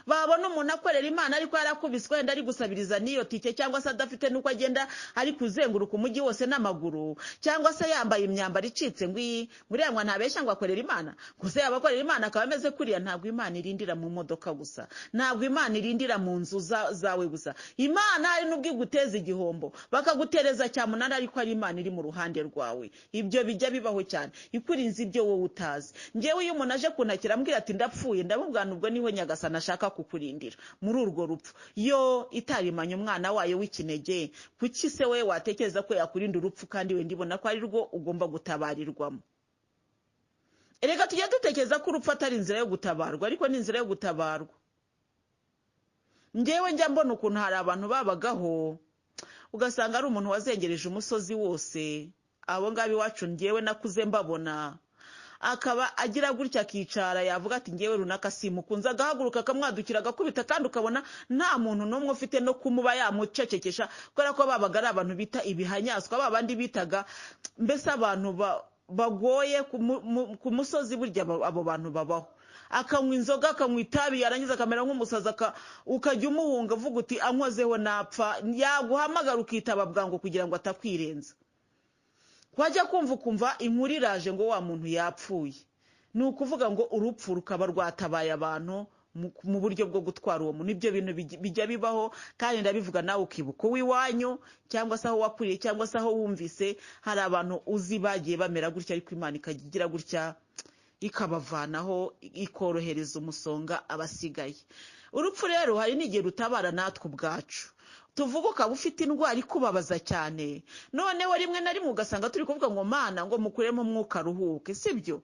Babona umuntu akorera Imana ariko yarakubiswe, wenda ari gusabiriza n'iyo tike, cyangwa se adafite nuko agenda ari kuzenguruka umujyi wose n'amaguru, cyangwa se yambaye imyambaro icitse ngo buriya ngo ntabeshya ngo akorera Imana. Gusa yaba akorera Imana akaba ameze kuriya, ntabwo Imana irindira mu modoka gusa, ntabwo Imana irindira mu nzu zawe gusa. Imana hari n'ubwo iguteza igihombo bakagutereza cyamunara, ariko ari Imana iri mu ruhande rwawe. Ibyo bijya bibaho cyane, ikurinze ibyo wowe utazi. Njyewe iyo umuntu aje kuntakira ambwira ati ndapfuye, ndamubwira ubwo niho Nyagasani ashaka kukurindira muri urwo rupfu. Yo itarimanye umwana wayo w'ikinege, kuki se we watekereza ko yakurinda urupfu kandi we ndibona ko ari rwo ugomba gutabarirwamo? Erega tujya dutekereza ko urupfu atari inzira yo gutabarwa, ariko ni inzira yo gutabarwa. Njyewe njya mbona ukuntu hari abantu babagaho ugasanga ari umuntu wazengereje umusozi wose. Abo ngabo iwacu njyewe nakuze mbabona, akaba agira gutya akicara, yavuga ati njyewe runaka simukunze, agahaguruka akamwadukira agakubita, kandi ukabona nta muntu n'umwe ufite no kumuba yamucecekesha, kubera ko babaga ari abantu bita ibihanyaswa, babandi bitaga mbese abantu bagoye ku musozi. Burya abo bantu babaho, akanywa inzoga, akanywa itabi, yarangiza akamera nk'umusazi, ukajya umuhunga uvuga uti ankozeho napfa, yaguhamagara ukitaba bwangu kugira ngo atakwirenza. Wajya kumva inkuru iraje ngo wa muntu yapfuye, ni ukuvuga ngo urupfu rukaba rwatabaye abantu mu buryo bwo gutwara uwo muntu. Ibyo bintu bijya bibaho, kandi ndabivuga nawe ukibuka uw'iwanyu, cyangwa se aho wakuriye, cyangwa se aho wumvise hari abantu uzi bagiye bamera gutya, ariko Imana ikagira gutya ikabavanaho, ikorohereza umusonga abasigaye. Urupfu rero hari n'igihe rutabara natwe ubwacu. Tuvuga ukaba ufite indwara ikubabaza cyane, noneho rimwe na rimwe ugasanga turi kuvuga ngo Mana ngo mukuremo umwuka ruhuke, sibyo?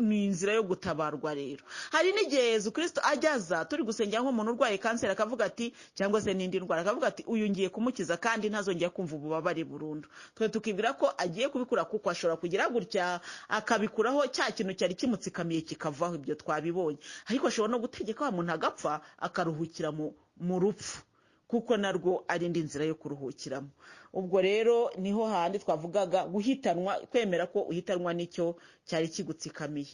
Ni inzira yo gutabarwa rero. Hari n'igihe Yezu Kristo ajyaza turi gusengera nk'umuntu urwaye kanseri, akavuga ati, cyangwa se n'indi ndwara, akavuga ati uyu ngiye kumukiza kandi ntazongera kumva ububabare burundu. Twe tukibwira ko agiye kubikura, kuko ashobora kugira gutya akabikuraho cya kintu cyari kimutsikamiye kikavaho. Ibyo twabibonye. Ariko ashobora no gutegeka wa muntu agapfa, akaruhukira mu rupfu, kuko narwo ari indi nzira yo kuruhukiramo. Ubwo rero niho handi twavugaga guhitanwa, kwemera ko uhitanwa n'icyo cyari kigutsikamiye.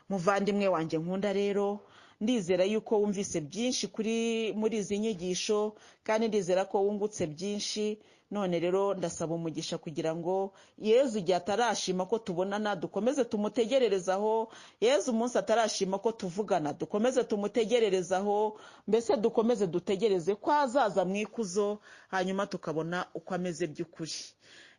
Muvandimwe wanjye nkunda rero, ndizera yuko wumvise byinshi muri izi nyigisho, kandi ndizera ko wungutse byinshi. None rero ndasaba umugisha kugira ngo Yezu igihe atarashima ko tubonana dukomeze tumutegererezaho. Yezu umunsi atarashima ko tuvugana dukomeze tumutegererezaho, mbese dukomeze dutegereze ko azaza mu ikuzo, hanyuma tukabona uko ameze by'ukuri.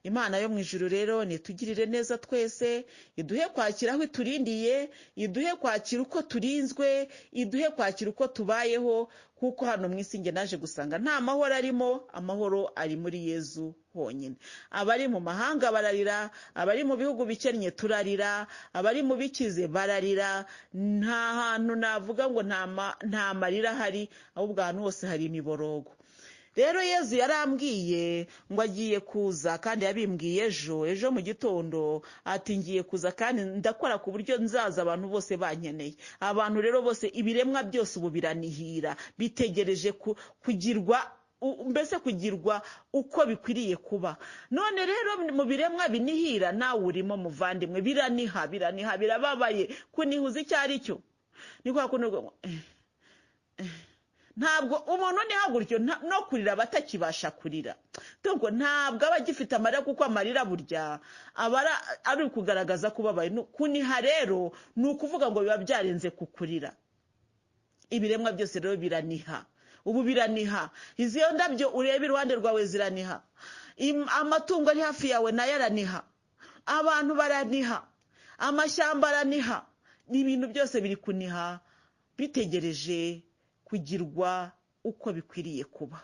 Imana yo mu ijuru rero nitugirire neza twese, iduhe kwakira aho iturindiye, iduhe kwakira uko turinzwe, iduhe kwakira uko tubayeho, kuko hano mu isi nge naje gusanga nta mahoro arimo. Amahoro ari muri Yezu honyine. Abari mu mahanga bararira, abari mu bihugu bikennye turarira, abari mu bikize bararira. Nta hantu navuga ngo nta marira hari, ahubwo ahantu hose hari imiborogo. Rero Yezu yarambwiye ngo agiye kuza, kandi yabimbwiye ejo mu gitondo, ati ngiye kuza kandi ndakora ku buryo nzaza abantu bose bankeneye. Abantu rero bose, ibiremwa byose ubu biranihira, bitegereje kugirwa, mbese kugirwa uko bikwiriye kuba. None rero mu biremwa binihira nawe urimo muvandimwe. Biraniha, birababaye. Kunihuza icyo ari cyo ni kwa kunirwa. Ntabwo umuntu nihaguryo no kurira batakibasha kurira, ntabwo aba agifite amarira, kuko amarira burya aba ari kugaragaza ko ubabaye. Kuniha rero ni ukuvuga ngo biba byarenze kukurira. Ibiremwa byose rero biraniha, ubu biraniha. Izi ndabyo ureba iruhande rwawe ziraniha, amatungo ari hafi yawe nayo araniha, abantu baraniha, amashyamba araniha. Ni ibintu byose biri kuniha, bitegereje kugirwa uko bikwiriye kuba.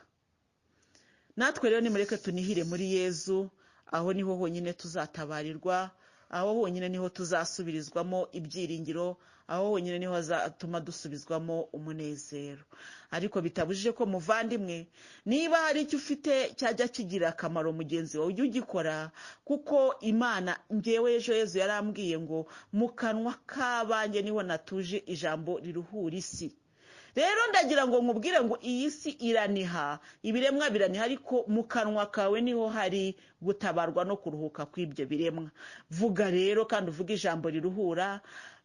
natwe rero nimureke tunihire muri Yezu, aho niho honyine tuzatabarirwa, aho honyine niho tuzasubirizwamo ibyiringiro, aho honyine niho hazatuma dusubizwamo umunezero. Ariko bitabujije ko muvandimwe, niba hari icyo ufite cyajya kigira akamaro mugenzi wawe ujye ugikora, kuko Imana njyewe ejo Yezu yarambwiye ngo mu kanwa k'abanjye niho natuje ijambo riruhura isi. Rero ndagira ngo nkubwire ngo iyi si iraniha, ibiremwa biraniha, ariko mu kanwa kawe niho hari gutabarwa no kuruhuka kw'ibyo biremwa. Vuga rero kandi uvuge ijambo riruhura,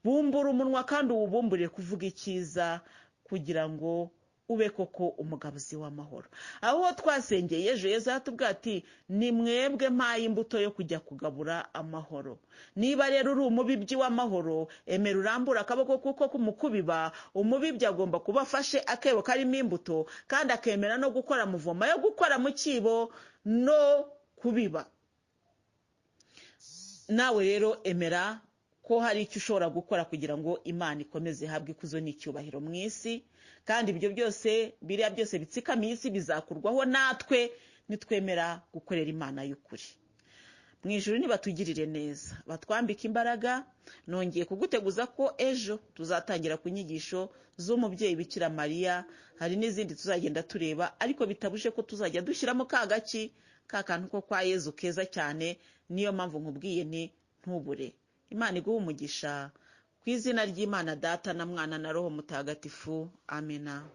bumbura umunwa kandi uwubumburire kuvuga icyiza, kugira ngo ube koko umugabuzi w'amahoro. Aho twasengeye ejo Yezu yatubwiye ati ni mwebwe mpaye imbuto yo kujya kugabura amahoro. Niba rero uri umubibyi w'amahoro, emera urambura akaboko, kuko kumukubiba umubibyi agomba kuba afashe akebo karimo imbuto, kandi akemera no gukora muvoma yo gukora mu cyibo no kubiba. Nawe rero emera ko hari icyo ushobora gukora kugira ngo Imana ikomeze ihabwe ikuzo n'icyubahiro mu isi, kandi ibyo byose biriya byose bitsikamiye isi bizakurwaho natwe nitwemera gukorera Imana y'ukuri. Mu ijuru nibatugirire neza, batwambike imbaraga. Nongeye kuguteguza ko ejo tuzatangira ku nyigisho z'umubyeyi Bikira Mariya, hari n'izindi tuzagenda tureba, ariko bitabuje ko tuzajya dushyiramo ka kantu ko kwa Yezu keza cyane. Niyo mpamvu nkubwiye ni ntubure. Imana iguhe umugisha, ku izina ry'Imana Data na Mwana na Roho Mutagatifu. Amina.